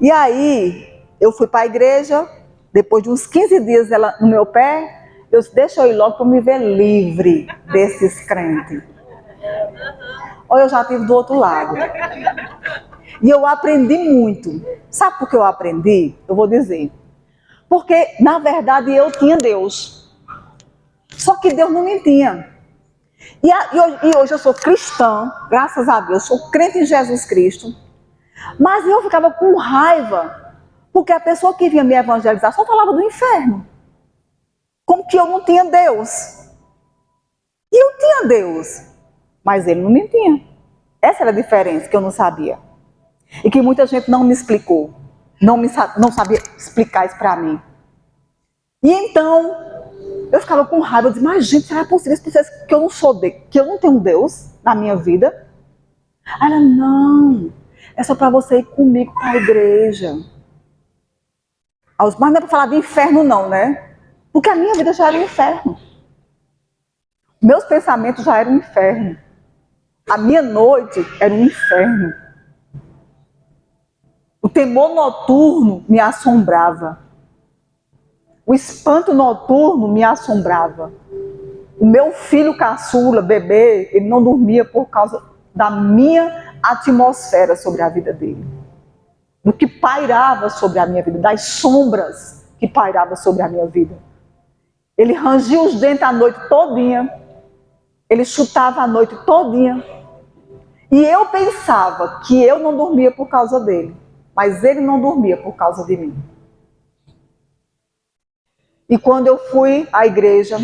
E aí, eu fui para a igreja, depois de uns 15 dias ela no meu pé, eu disse, deixa eu ir logo para me ver livre desses crentes. Ou eu já estive do outro lado. E eu aprendi muito. Sabe por que eu aprendi? Eu vou dizer. Porque, na verdade, eu tinha Deus. Só que Deus não me tinha. E hoje eu sou cristã, graças a Deus, sou crente em Jesus Cristo. Mas eu ficava com raiva, porque a pessoa que vinha me evangelizar só falava do inferno. Como que eu não tinha Deus. E eu tinha Deus, mas Ele não me tinha. Essa era a diferença que eu não sabia. E que muita gente não me explicou. Não sabia explicar isso para mim. E então, eu ficava com raiva. Eu disse, mas gente, será possível que eu não sou Deus, que eu não tenho Deus na minha vida? Aí ela, não, é só para você ir comigo para a igreja. Mas não é para falar de inferno não, né? Porque a minha vida já era um inferno. Meus pensamentos já eram um inferno. A minha noite era um inferno. O temor noturno me assombrava. O espanto noturno me assombrava. O meu filho caçula, bebê, ele não dormia por causa da minha atmosfera sobre a vida dele. Do que pairava sobre a minha vida, das sombras que pairavam sobre a minha vida. Ele rangia os dentes a noite todinha. Ele chutava a noite todinha. E eu pensava que eu não dormia por causa dele. Mas ele não dormia por causa de mim. E quando eu fui à igreja,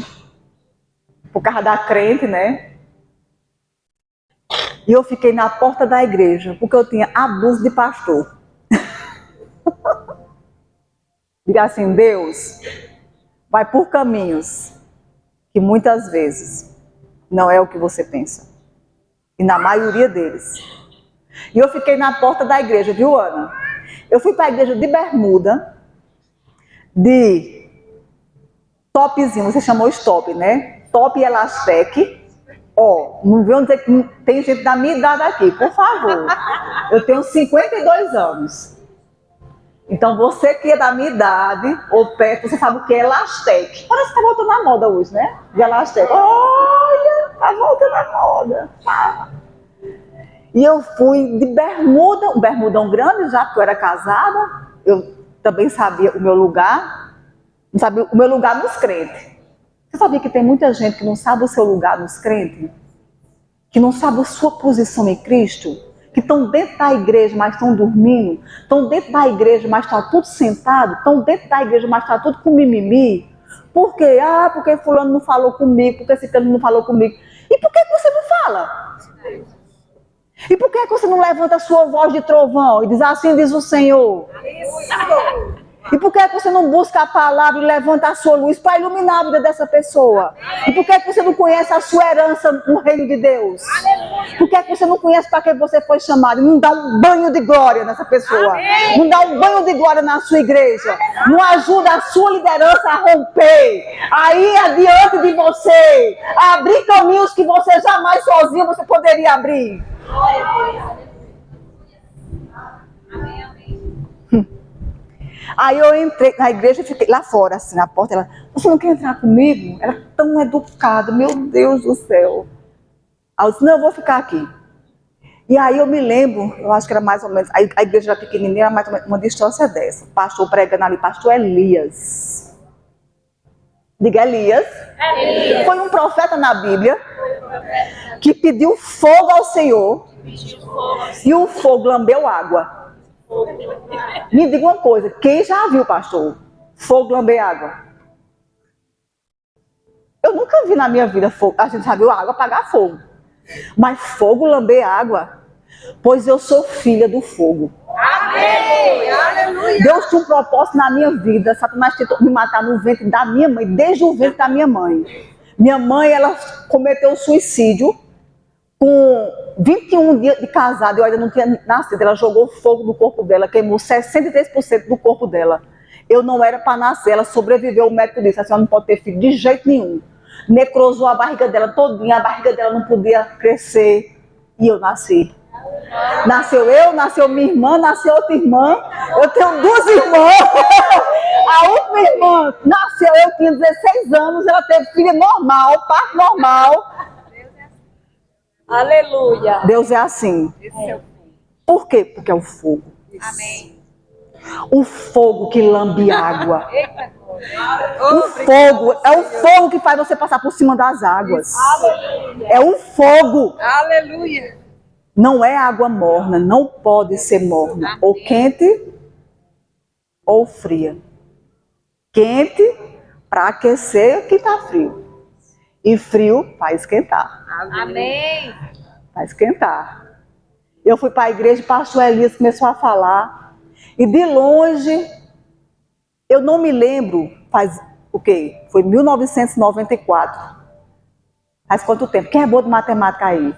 por causa da crente, né? E eu fiquei na porta da igreja, porque eu tinha abuso de pastor. Diga assim, Deus vai por caminhos que muitas vezes não é o que você pensa. E na maioria deles. E eu fiquei na porta da igreja, viu, Ana? Eu fui para a igreja de bermuda, de topzinho, você chamou stop, né? Top e elastec. Ó, não venham dizer que tem gente da minha idade aqui, por favor. Eu tenho 52 anos. Então você que é da minha idade, ou perto, você sabe o que é elastec. Parece que tá voltando à moda hoje, né? De elastec. Olha, tá voltando à moda. E eu fui de bermuda, um bermudão grande já, porque eu era casada. Eu também sabia o meu lugar. Não sabia o meu lugar nos crentes. Você sabia que tem muita gente que não sabe o seu lugar nos crentes? Que não sabe a sua posição em Cristo? Que estão dentro da igreja, mas estão dormindo? Estão dentro da igreja, mas estão tudo sentado? Estão dentro da igreja, mas estão tudo com mimimi? Por quê? Ah, porque fulano não falou comigo, porque esse cano não falou comigo. E por que você não fala? E por que você não levanta a sua voz de trovão e diz assim diz o Senhor? E por que você não busca a palavra e levanta a sua luz para iluminar a vida dessa pessoa? E por que você não conhece a sua herança no reino de Deus? Por que você não conhece para que você foi chamado? Não dá um banho de glória nessa pessoa. Não dá um banho de glória na sua igreja. Não ajuda a sua liderança a romper, a ir adiante de você, a abrir caminhos que você jamais sozinho você poderia abrir. Aí eu entrei na igreja e fiquei lá fora, assim, na porta. Ela, você não quer entrar comigo? Ela é tão educada, meu Deus do céu. Aí eu disse, não, eu vou ficar aqui. E aí eu me lembro, eu acho que era mais ou menos, a igreja era pequenininha, era mais ou menos uma distância dessa. Pastor pregando ali, pastor Elias. Diga Elias. Elias. Foi um profeta na Bíblia que pediu fogo ao Senhor e o fogo lambeu água. Me diga uma coisa, quem já viu, pastor, fogo lamber água? Eu nunca vi na minha vida fogo. A gente já viu água apagar fogo. Mas fogo lamber água? Pois eu sou filha do fogo. Amém! Aleluia! Deus tinha um propósito na minha vida. Satanás tentou me matar no ventre da minha mãe, desde o ventre da minha mãe. Minha mãe, ela cometeu suicídio. Com 21 dias de casada, eu ainda não tinha nascido. Ela jogou fogo no corpo dela, queimou 63% do corpo dela. Eu não era para nascer, ela sobreviveu. O médico disse, a senhora não pode ter filho de jeito nenhum. Necrosou a barriga dela todinha, a barriga dela não podia crescer. E eu nasci. Nasceu eu, nasceu minha irmã, nasceu outra irmã. Eu tenho 2 irmãs. A última irmã nasceu, eu tinha 16 anos, ela teve filha normal, parto normal. Aleluia. Deus é assim. Por quê? Porque é o fogo. Amém. O fogo que lambe água. O fogo é o fogo que faz você passar por cima das águas. É o fogo. Aleluia. Não é água morna, não pode ser morna. Ou quente ou fria. Quente para aquecer que está frio. E frio para esquentar. Amém. Para esquentar. Eu fui para a igreja, o pastor Elias começou a falar. E de longe, eu não me lembro, faz o quê? Foi 1994. Faz quanto tempo? Quem é bom de matemática aí?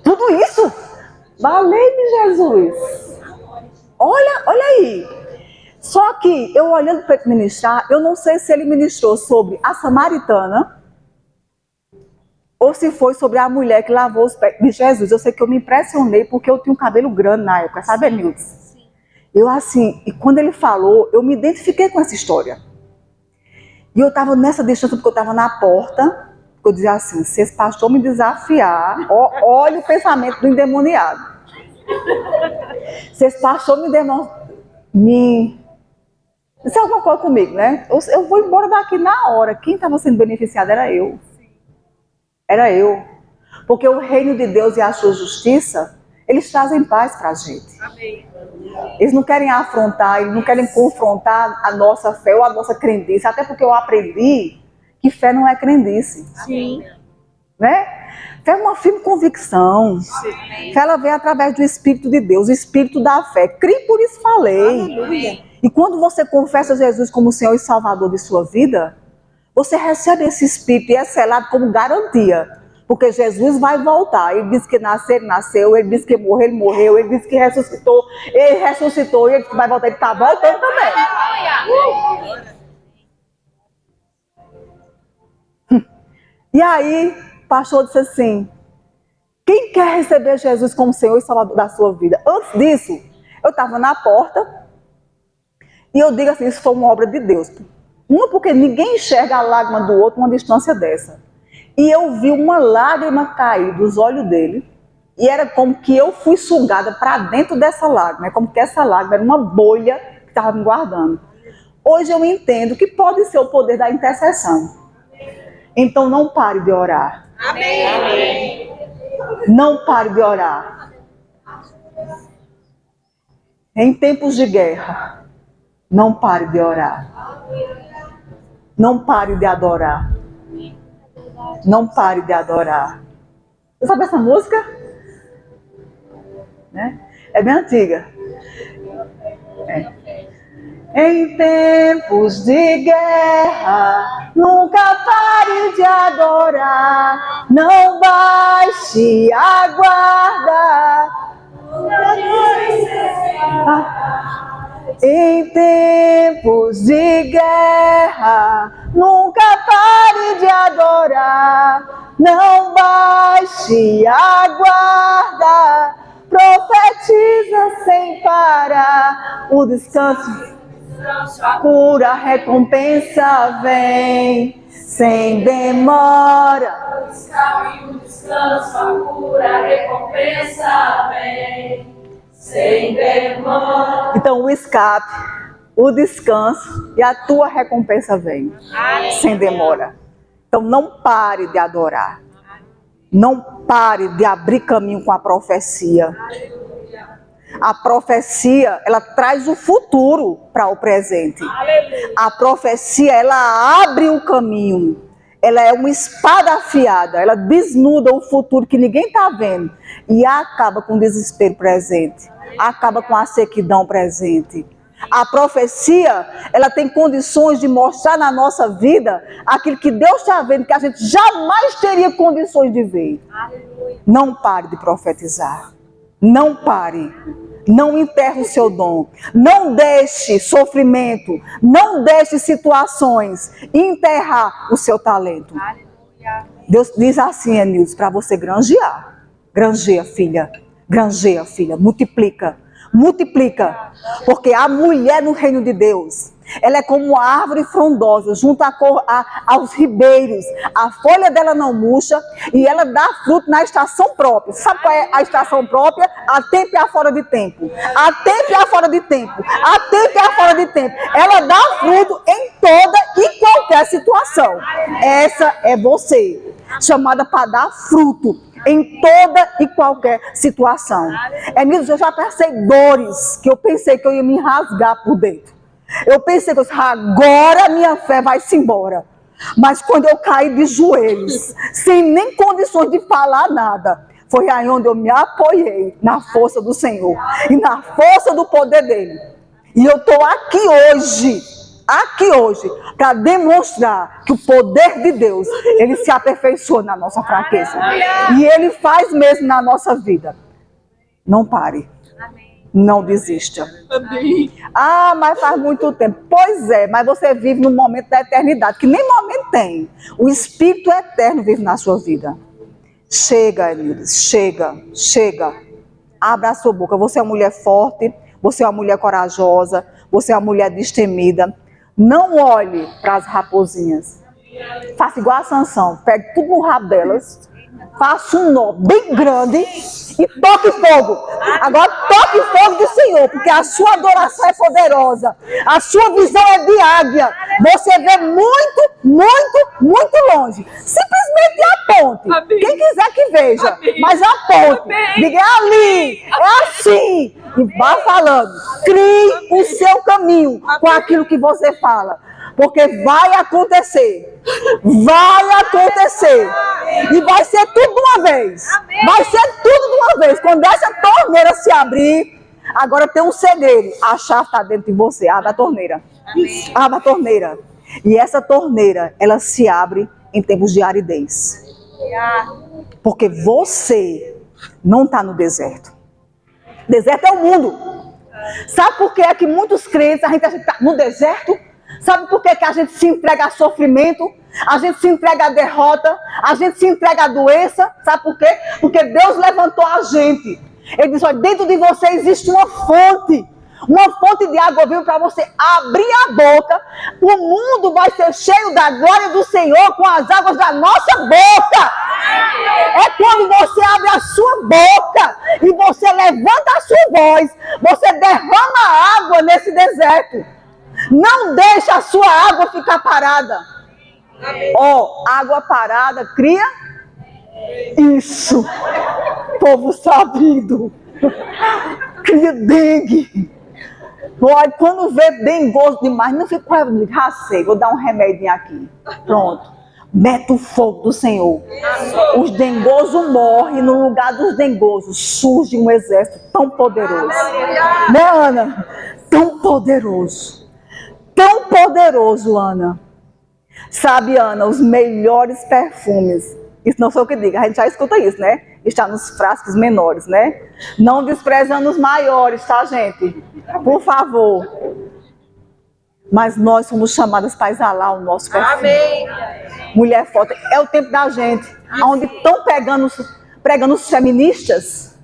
Tudo isso? Valeu-me, Jesus. Olha aí. Só que eu olhando para ele ministrar, eu não sei se ele ministrou sobre a samaritana ou se foi sobre a mulher que lavou os pés de Jesus. Eu sei que eu me impressionei porque eu tinha um cabelo grande na época, sabe, Nildes? Eu assim, e quando ele falou, eu me identifiquei com essa história. E eu estava nessa distância porque eu estava na porta. Eu dizia assim, se esse pastor me desafiar, olha o pensamento do endemoniado. Se esse pastor me disse alguma coisa comigo, né? Eu vou embora daqui na hora. Quem estava sendo beneficiado era eu. Era eu. Porque o reino de Deus e a sua justiça, eles trazem paz para a gente. Amém. Eles não querem afrontar, eles não querem confrontar a nossa fé ou a nossa crendice. Até porque eu aprendi que fé não é crendice. Sim. Né? Fé é uma firme convicção. Fé ela vem através do Espírito de Deus, o Espírito da fé. Crie, por isso falei. Aleluia. E quando você confessa Jesus como Senhor e Salvador de sua vida, você recebe esse Espírito e é selado como garantia. Porque Jesus vai voltar. Ele disse que nasceu, ele nasceu. Ele disse que morreu, ele morreu. Ele disse que ressuscitou, ele ressuscitou. E ele vai voltar, ele está voltando também. E aí, o pastor disse assim, quem quer receber Jesus como Senhor e Salvador da sua vida? Antes disso, eu estava na porta e eu digo assim, isso foi uma obra de Deus. Uma, porque ninguém enxerga a lágrima do outro uma distância dessa. E eu vi uma lágrima cair dos olhos dele e era como que eu fui sugada para dentro dessa lágrima. É como que essa lágrima era uma bolha que estava me guardando. Hoje eu entendo que pode ser o poder da intercessão. Então não pare de orar. Amém. Não pare de orar. Em tempos de guerra, não pare de orar. Não pare de adorar. Não pare de adorar. Você sabe essa música? Né? É bem antiga. É. Em tempos de guerra, nunca pare de adorar, não baixe a guarda. Em tempos de guerra, nunca pare de adorar, não baixe a guarda, profetiza sem parar, o descanso, pura recompensa vem, sem demora. O descanso, a pura recompensa vem, sem demora. Então o escape, o descanso e a tua recompensa vem, sem demora. Então não pare de adorar. Não pare de abrir caminho com a profecia. A profecia, ela traz o futuro para o presente. A profecia, ela abre o caminho. Ela é uma espada afiada. Ela desnuda o futuro que ninguém está vendo. E acaba com o desespero presente. Acaba com a sequidão presente. A profecia, ela tem condições de mostrar na nossa vida aquilo que Deus está vendo, que a gente jamais teria condições de ver. Não pare de profetizar. Não pare. Não enterre o seu dom. Não deixe sofrimento. Não deixe situações enterrar o seu talento. Deus diz assim, Enilson, para você granjear. Granjeia, filha. Granjeia, filha. Multiplica. Multiplica. Porque a mulher no reino de Deus, ela é como uma árvore frondosa, junto aos ribeiros. A folha dela não murcha e ela dá fruto na estação própria. Sabe qual é a estação própria? A tempo e a fora de tempo. A tempo e a fora de tempo. A tempo e a fora de tempo. Ela dá fruto em toda e qualquer situação. Essa é você, chamada para dar fruto em toda e qualquer situação. Emílio, eu já passei dores que eu pensei que eu ia me rasgar por dentro. Eu pensei que agora minha fé vai-se embora. Mas quando eu caí de joelhos, sem nem condições de falar nada, foi aí onde eu me apoiei na força do Senhor e na força do poder dele. E eu estou aqui hoje, para demonstrar que o poder de Deus, ele se aperfeiçoa na nossa fraqueza. E ele faz mesmo na nossa vida. Não pare. Não desista. Ah, mas faz muito tempo. Pois é, mas você vive no momento da eternidade, que nem momento tem. O Espírito Eterno vive na sua vida. Chega, Emílias, chega. Abra a sua boca. Você é uma mulher forte, você é uma mulher corajosa, você é uma mulher destemida. Não olhe para as raposinhas. Faça igual a Sansão. Pegue tudo no rabo delas. Faça um nó bem grande e toque fogo. Agora toque fogo do Senhor, porque a sua adoração é poderosa. A sua visão é de águia. Você vê muito longe. Simplesmente aponte. Amém. Quem quiser que veja, Amém. mas aponte. Amém. Diga, é ali, é assim. E vá falando. Crie o seu caminho com aquilo que você fala. Porque vai acontecer. Vai acontecer. E vai ser tudo de uma vez. Vai ser tudo de uma vez. Quando essa torneira se abrir, agora tem um segredo. A chave está dentro de você. Abra a torneira. Abra a torneira. E essa torneira, ela se abre em tempos de aridez. Porque você não está no deserto. Deserto é o mundo. Sabe por que é que muitos crentes, a gente está no deserto? Sabe por que a gente se entrega a sofrimento? A gente se entrega a derrota? A gente se entrega a doença? Sabe por quê? Porque Deus levantou a gente. Ele disse, olha, dentro de você existe uma fonte de água viva para você abrir a boca. O mundo vai ser cheio da glória do Senhor com as águas da nossa boca. É quando você abre a sua boca e você levanta a sua voz, você derrama água nesse deserto. Não deixe a sua água ficar parada. Ó, água parada cria isso. Povo sabido. Cria dengue. Olha, quando vê dengoso demais, não fica com raiva. Racei, vou dar um remedinho aqui. Pronto. Mete o fogo do Senhor. Os dengosos morrem, no lugar dos dengosos surge um exército tão poderoso. Né, Ana? Tão poderoso. tão poderoso, Ana. Sabe, Ana, os melhores perfumes. Isso não sou eu que digo, a gente já escuta isso, né? Está nos frascos menores, né? Não desprezando os maiores, tá, gente? Por favor. Mas nós somos chamadas para exalar o nosso perfume. Amém. Mulher forte, é o tempo da gente, onde estão pregando os feministas.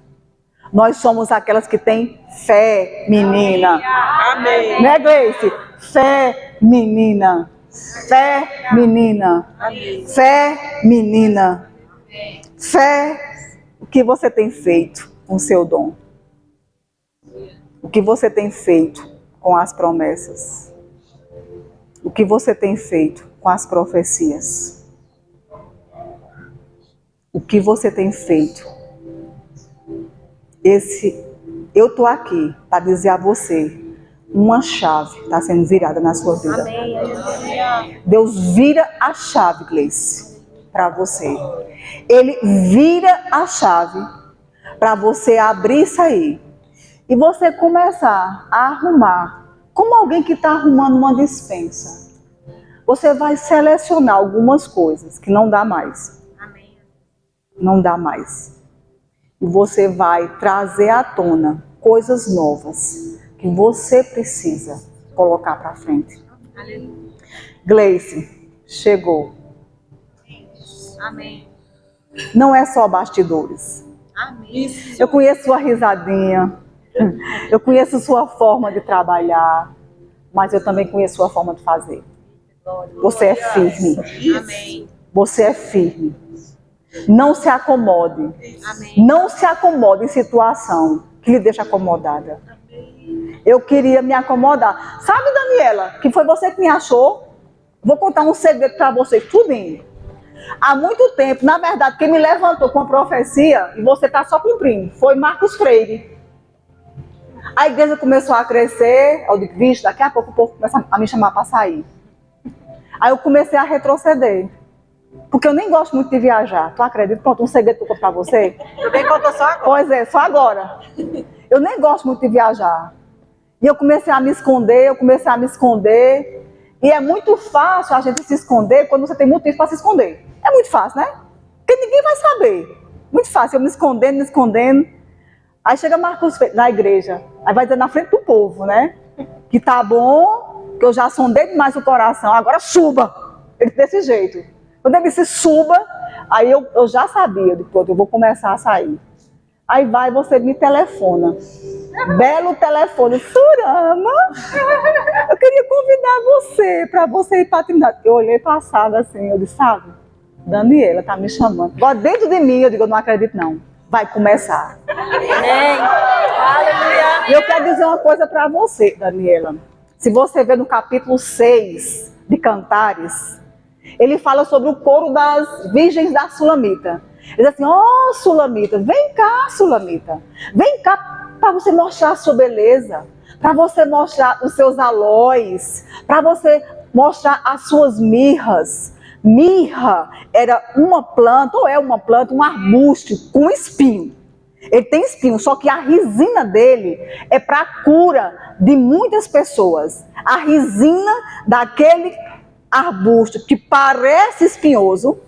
Nós somos aquelas que têm fé, menina. Amém. Né, Gleice? Fé, menina. Fé, menina. Fé, menina. Fé, o que você tem feito com o seu dom? O que você tem feito com as promessas? O que você tem feito com as profecias? O que você tem feito? Eu estou aqui para dizer a você, uma chave está sendo virada na sua vida. Amém. Deus vira a chave, Gleice, para você. Ele vira a chave para você abrir isso aí. E você começar a arrumar, como alguém que está arrumando uma despensa. Você vai selecionar algumas coisas que não dá mais. Amém. Não dá mais. E você vai trazer à tona coisas novas que você precisa colocar para frente. Aleluia. Gleice, chegou. Amém. Não é só bastidores. Amém. Eu conheço sua risadinha, eu conheço sua forma de trabalhar, mas eu também conheço sua forma de fazer. Você é firme. Amém. Você é firme. Não se acomode. Amém. Não se acomode em situação que lhe deixa acomodada. Eu queria me acomodar. Sabe, Daniela, que foi você que me achou? Vou contar um segredo para vocês, tudinho. Há muito tempo, na verdade, quem me levantou com a profecia, e você está só cumprindo, foi Marcos Freire. A igreja começou a crescer, eu digo, vixe, daqui a pouco o povo começa a me chamar para sair. Aí eu comecei a retroceder. Porque eu nem gosto muito de viajar. Tu acredita? Pronto, um segredo que eu conto pra você. Também contou só agora. Pois é, só agora. Eu nem gosto muito de viajar. E eu comecei a me esconder, E é muito fácil a gente se esconder quando você tem motivo para se esconder. É muito fácil, né? Porque ninguém vai saber. Muito fácil, eu me escondendo. Aí chega Marcos na igreja. Aí vai dizer na frente do povo, né? Que tá bom, que eu já sondei demais o coração. Agora suba. Ele desse jeito. Quando ele disse suba, aí eu já sabia. Depois eu vou começar a sair. Aí vai, você me telefona. Belo telefone. Surama, eu queria convidar você para você ir para a Trindade. Eu olhei para a sala assim, eu disse, sabe, Daniela tá me chamando. Agora dentro de mim, eu digo, eu não acredito não. Vai começar. Amém. Aleluia. E eu quero dizer uma coisa para você, Daniela. Se você ver no capítulo 6 de Cantares, ele fala sobre o coro das virgens da Sulamita. Ele diz assim, ó, Sulamita, vem cá, Sulamita. Vem cá para você mostrar a sua beleza, para você mostrar os seus alóis, para você mostrar as suas mirras. Mirra era uma planta, ou é uma planta, um arbusto com espinho. Ele tem espinho, só que a resina dele é para a cura de muitas pessoas. A resina daquele arbusto que parece espinhoso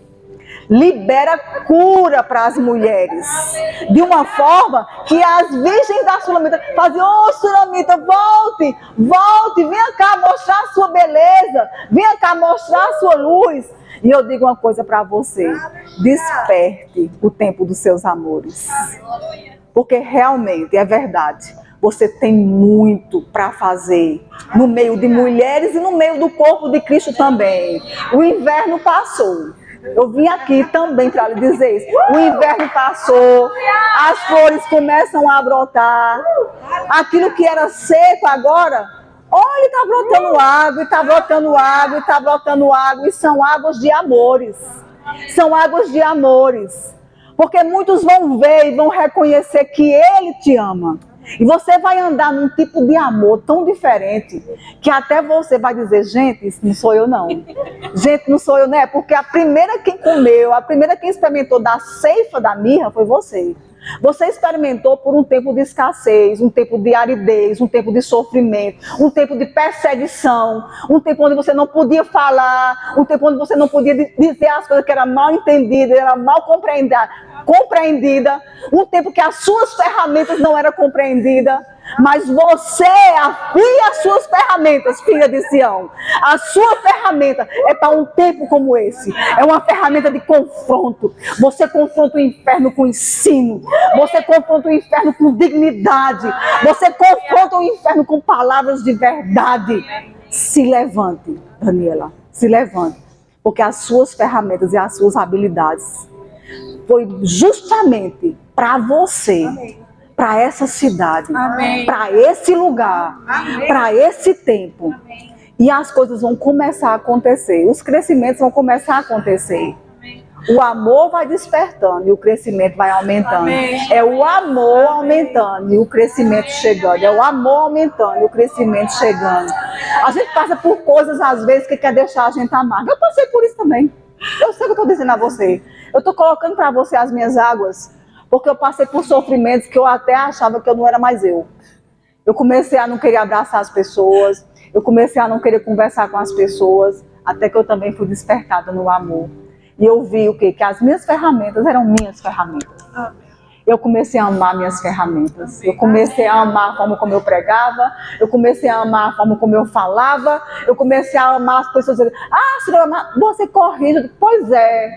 libera cura para as mulheres. De uma forma que as virgens da Sulamita faziam, ô Sulamita, volte, venha cá mostrar a sua beleza, venha cá mostrar a sua luz. E eu digo uma coisa para você, desperte o tempo dos seus amores. Porque realmente é verdade, você tem muito para fazer no meio de mulheres e no meio do corpo de Cristo também. O inverno passou. Eu vim aqui também para lhe dizer isso. O inverno passou, as flores começam a brotar. Aquilo que era seco agora, olha, está brotando água, está brotando água, está brotando água. E são águas de amores. São águas de amores. Porque muitos vão ver e vão reconhecer que Ele te ama. E você vai andar num tipo de amor tão diferente que até você vai dizer, gente, isso não sou eu não. Gente, não sou eu, né? Porque a primeira quem comeu, a primeira quem experimentou da ceifa da mirra foi você. Você experimentou por um tempo de escassez, um tempo de aridez, um tempo de sofrimento, um tempo de perseguição, um tempo onde você não podia falar, um tempo onde você não podia dizer as coisas que eram mal entendidas, era mal compreendida, um tempo que as suas ferramentas não eram compreendidas. Mas você afia as suas ferramentas, filha de Sião. A sua ferramenta é para um tempo como esse. É uma ferramenta de confronto. Você confronta o inferno com ensino. Você confronta o inferno com dignidade. Você confronta o inferno com palavras de verdade. Se levante, Daniela. Se levante. Porque as suas ferramentas e as suas habilidades foi justamente para você, para essa cidade, para esse lugar, para esse tempo. Amém. E as coisas vão começar a acontecer, os crescimentos vão começar a acontecer. Amém. O amor vai despertando e o crescimento vai aumentando. Amém. É o amor aumentando e o crescimento chegando. É o amor aumentando e o crescimento chegando. A gente passa por coisas às vezes que quer deixar a gente amarga. Eu passei por isso também. Eu sei o que eu estou dizendo a você. Eu estou colocando para você as minhas águas. Porque eu passei por sofrimentos que eu até achava que eu não era mais eu. Eu comecei a não querer abraçar as pessoas. Eu comecei a não querer conversar com as pessoas. Até que eu também fui despertada no amor. E eu vi o quê? Que as minhas ferramentas eram minhas ferramentas. Eu comecei a amar minhas ferramentas. Eu comecei a amar a forma como eu pregava. Eu comecei a amar a forma como eu falava. Eu comecei a amar as pessoas dizendo: ah, senhora, você corrige. Pois é.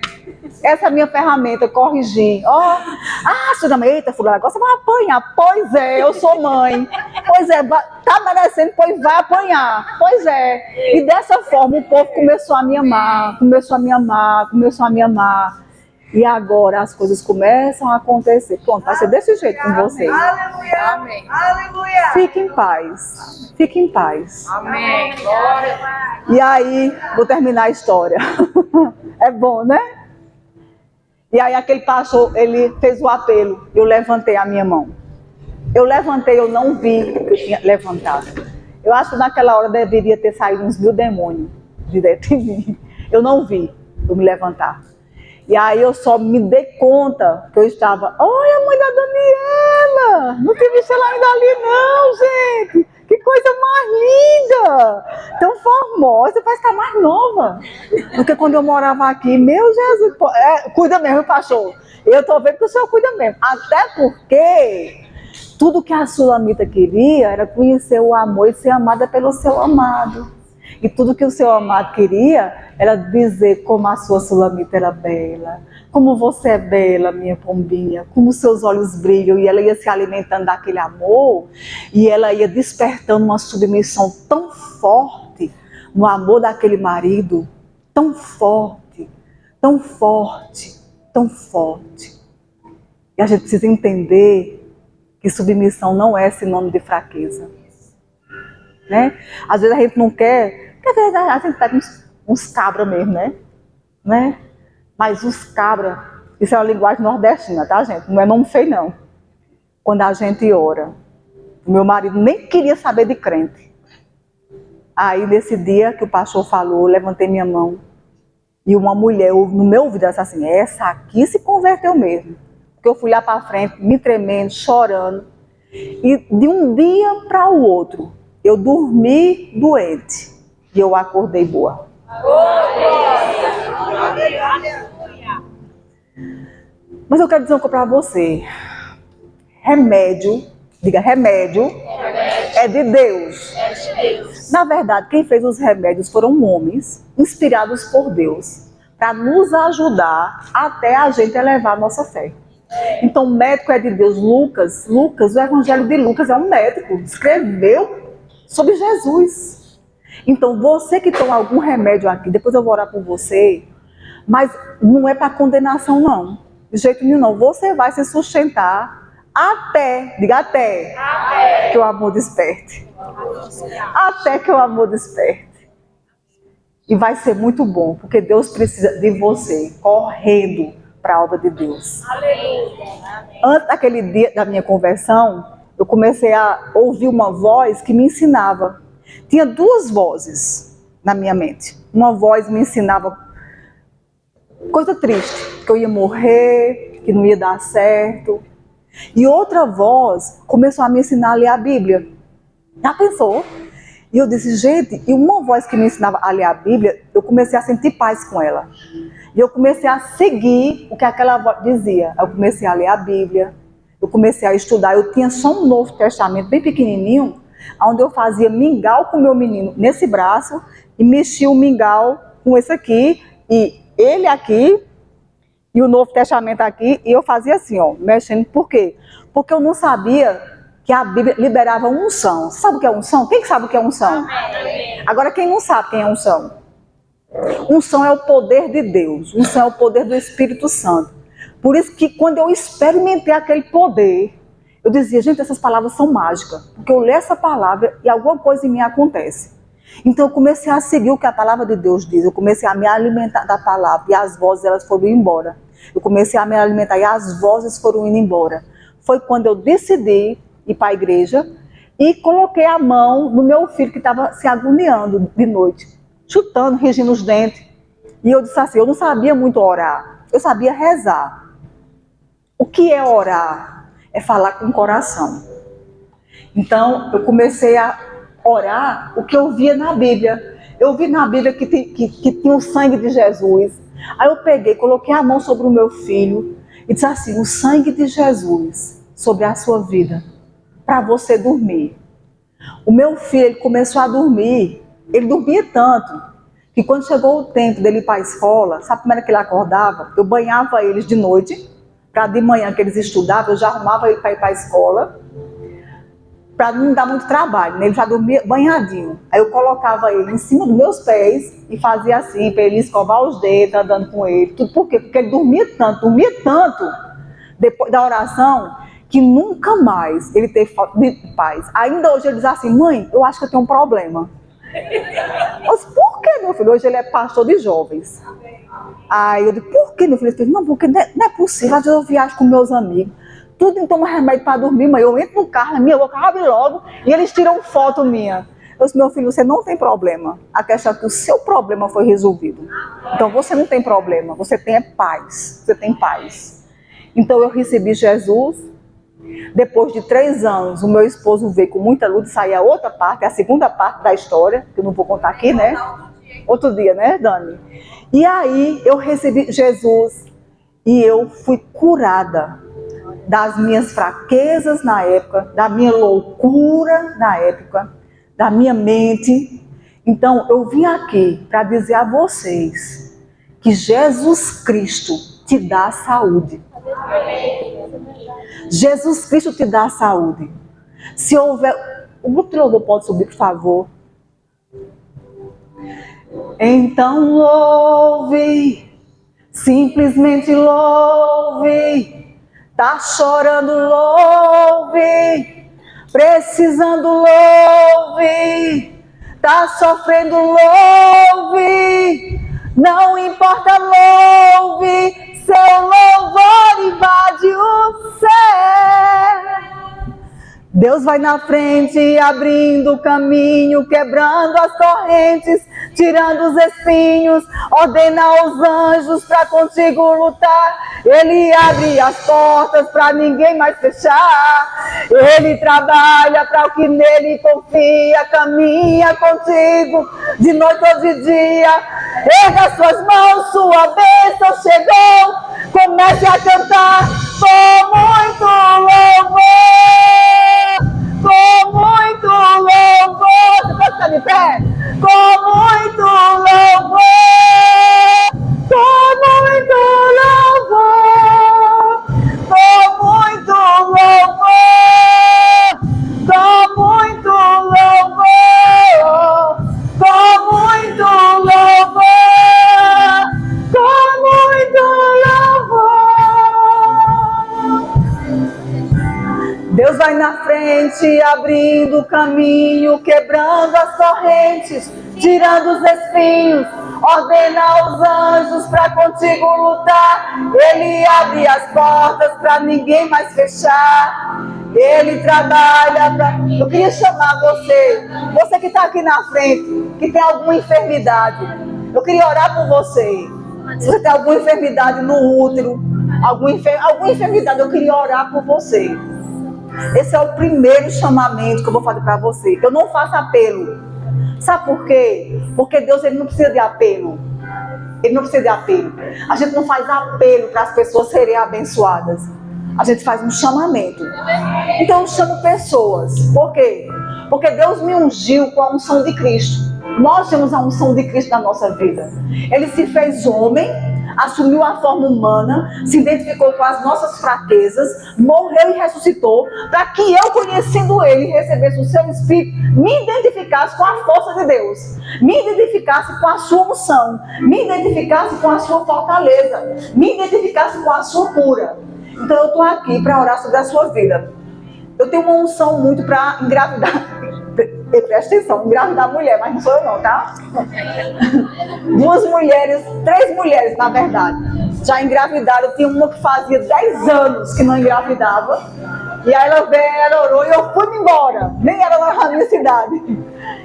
Essa é a minha ferramenta, corrigir. Senhora, eita, fulana, agora você vai apanhar. Pois é, eu sou mãe. Pois é, tá merecendo, pois vai apanhar. Pois é. E dessa forma o povo começou a me amar, começou a me amar, começou a me amar. E agora as coisas começam a acontecer. Pronto, vai ser desse jeito com você. Aleluia. Amém. Aleluia. Fique em paz. Fique em paz. Amém. Glória. E aí, vou terminar a história. É bom, né? E aí aquele pastor, ele fez o apelo. Eu levantei a minha mão. Eu levantei, eu não vi que eu tinha levantado. Eu acho que naquela hora deveria ter saído uns 1000 demônios direto em mim. Eu não vi eu me levantar. E aí eu só me dei conta que eu estava... Olha a mãe da Daniela! Não tinha visto ela ainda ali não, gente! Que coisa mais linda! Tão formosa, parece estar mais nova do que quando eu morava aqui. Meu Jesus! Cuida mesmo, pastor. Eu estou vendo que o senhor cuida mesmo. Até porque tudo que a Sulamita queria era conhecer o amor e ser amada pelo seu amado. E tudo que o seu amado queria era dizer como a sua Sulamita era bela. Como você é bela, minha pombinha. Como seus olhos brilham. E ela ia se alimentando daquele amor. E ela ia despertando uma submissão tão forte no amor daquele marido. Tão forte, tão forte, tão forte. E a gente precisa entender que submissão não é sinônimo de fraqueza. Né? Às vezes a gente não quer, porque às vezes a gente pega uns cabras mesmo, né? Mas os cabras, isso é uma linguagem nordestina, tá, gente? Não é nome feio, não. Quando a gente ora, o meu marido nem queria saber de crente. Aí nesse dia que o pastor falou, eu levantei minha mão e uma mulher, no meu ouvido, ela disse assim: essa aqui se converteu mesmo. Porque eu fui lá para frente, me tremendo, chorando. E de um dia para o outro, eu dormi doente e eu acordei boa. Mas eu quero dizer uma coisa para você. Remédio, diga remédio, é de Deus. Na verdade, quem fez os remédios foram homens inspirados por Deus para nos ajudar até a gente elevar a nossa fé. Então, o médico é de Deus. Lucas, o Evangelho de Lucas é um médico, escreveu sobre Jesus. Então, você que toma algum remédio aqui, depois eu vou orar por você, mas não é para condenação, não. De jeito nenhum, não. Você vai se sustentar até, diga até, que o amor desperte. Até que o amor desperte. E vai ser muito bom, porque Deus precisa de você, correndo para a obra de Deus. Antes daquele dia da minha conversão, eu comecei a ouvir uma voz que me ensinava. Tinha duas vozes na minha mente. Uma voz me ensinava coisa triste, que eu ia morrer, que não ia dar certo, E outra voz começou a me ensinar a ler a Bíblia. Já pensou? E eu disse, gente, e uma voz que me ensinava a ler a Bíblia, eu comecei a sentir paz com ela. E eu comecei a seguir o que aquela voz dizia. Eu comecei a ler a Bíblia, eu comecei a estudar. Eu tinha só um Novo Testamento bem pequenininho, onde eu fazia mingau com o meu menino nesse braço e mexia o mingau com esse aqui, e ele aqui, e o Novo Testamento aqui, e eu fazia assim, ó, mexendo. Por quê? Porque eu não sabia que a Bíblia liberava unção. Você sabe o que é unção? Quem que sabe o que é unção? Agora, quem não sabe quem é unção? Unção é o poder de Deus. Unção é o poder do Espírito Santo. Por isso que quando eu experimentei aquele poder, eu dizia, gente, essas palavras são mágicas. Porque eu leio essa palavra e alguma coisa em mim acontece. Então eu comecei a seguir o que a palavra de Deus diz. Eu comecei a me alimentar da palavra e as vozes elas foram embora. Eu comecei a me alimentar e as vozes foram indo embora. Foi quando eu decidi ir para a igreja e coloquei a mão no meu filho que estava se agoniando de noite, chutando, ringindo os dentes. E eu disse assim, eu não sabia muito orar, eu sabia rezar. O que é orar? É falar com o coração. Então eu comecei a orar o que eu via na Bíblia. Eu vi na Bíblia que tinha o sangue de Jesus. Aí eu peguei, coloquei a mão sobre o meu filho e disse assim, o sangue de Jesus sobre a sua vida, para você dormir. O meu filho, ele começou a dormir, ele dormia tanto, que quando chegou o tempo dele ir para a escola, sabe como era que ele acordava? Eu banhava eles de noite, para de manhã que eles estudavam, eu já arrumava ele para ir para a escola, para não dar muito trabalho, né? Ele já dormia banhadinho. Aí eu colocava ele em cima dos meus pés e fazia assim, para ele escovar os dedos, andando com ele. Tudo por quê? Porque ele dormia tanto, depois da oração, que nunca mais ele teve falta de paz. Ainda hoje ele diz assim, mãe, eu acho que eu tenho um problema. Eu disse, por que, meu filho? Hoje ele é pastor de jovens. Aí eu disse, por que, meu filho? Ele disse, não, porque não é possível, às vezes eu viajo com meus amigos. Tudo então toma remédio para dormir, mãe. Eu entro no carro, na minha boca, abre logo, e eles tiram foto minha. Eu disse, meu filho, você não tem problema. A questão é que o seu problema foi resolvido. Então você não tem problema, você tem paz. Você tem paz. Então eu recebi Jesus. Depois de 3 anos, o meu esposo veio com muita luta, sair a outra parte, a segunda parte da história, que eu não vou contar aqui, né? Outro dia, né, Dani? E aí eu recebi Jesus e eu fui curada das minhas fraquezas na época, da minha loucura na época, da minha mente. Então eu vim aqui para dizer a vocês que Jesus Cristo te dá saúde. Jesus Cristo te dá saúde. Se houver... O grupo de louvor pode subir, por favor. Então louve, simplesmente louve. Tá chorando, louve. Precisando, louve. Tá sofrendo, louve. Não importa, louve. Seu louvor invade o céu. Deus vai na frente, abrindo o caminho, quebrando as correntes, tirando os espinhos, ordena aos anjos para contigo lutar. Ele abre as portas para ninguém mais fechar. Ele trabalha para o que nele confia, caminha contigo de noite ou de dia. Erga suas mãos, sua bênção chegou. Comece a cantar com muito louvor. Com muito louvor. Você pode ficar de pé? Com muito louvor. Com muito louvor. Com muito louvor. Com muito louvor. Com muito louvor. Com muito louvor. Deus vai na frente, abrindo o caminho, quebrando as correntes, tirando os espinhos, ordena aos anjos para contigo lutar. Ele abre as portas para ninguém mais fechar. Ele trabalha para... Eu queria chamar você que está aqui na frente, que tem alguma enfermidade. Eu queria orar por você. Se você tem alguma enfermidade no útero, alguma enfermidade, eu queria orar por você. Esse é o primeiro chamamento que eu vou fazer para você. Eu não faço apelo. Sabe por quê? Porque Deus, ele não precisa de apelo. Ele não precisa de apelo. A gente não faz apelo para as pessoas serem abençoadas. A gente faz um chamamento. Então eu chamo pessoas. Por quê? Porque Deus me ungiu com a unção de Cristo. Nós temos a unção de Cristo na nossa vida. Ele se fez homem, assumiu a forma humana, se identificou com as nossas fraquezas, morreu e ressuscitou, para que eu, conhecendo Ele, recebesse o seu Espírito, me identificasse com a força de Deus, me identificasse com a sua unção, me identificasse com a sua fortaleza, me identificasse com a sua cura. Então eu estou aqui para orar sobre a sua vida. Eu tenho uma unção muito para engravidar. Presta atenção, engravidar mulher, mas não sou eu não, tá? 3 mulheres, na verdade, já engravidaram. Tinha uma que fazia 10 anos que não engravidava. E aí ela veio, ela orou e eu fui embora. Nem era na minha cidade.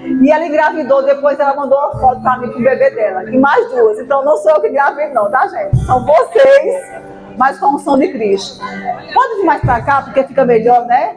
E ela engravidou, depois ela mandou uma foto para mim com o bebê dela. E mais 2. Então não sou eu que engravido não, tá, gente? São vocês, mas com a unção de Cristo. Pode vir mais para cá, porque fica melhor, né?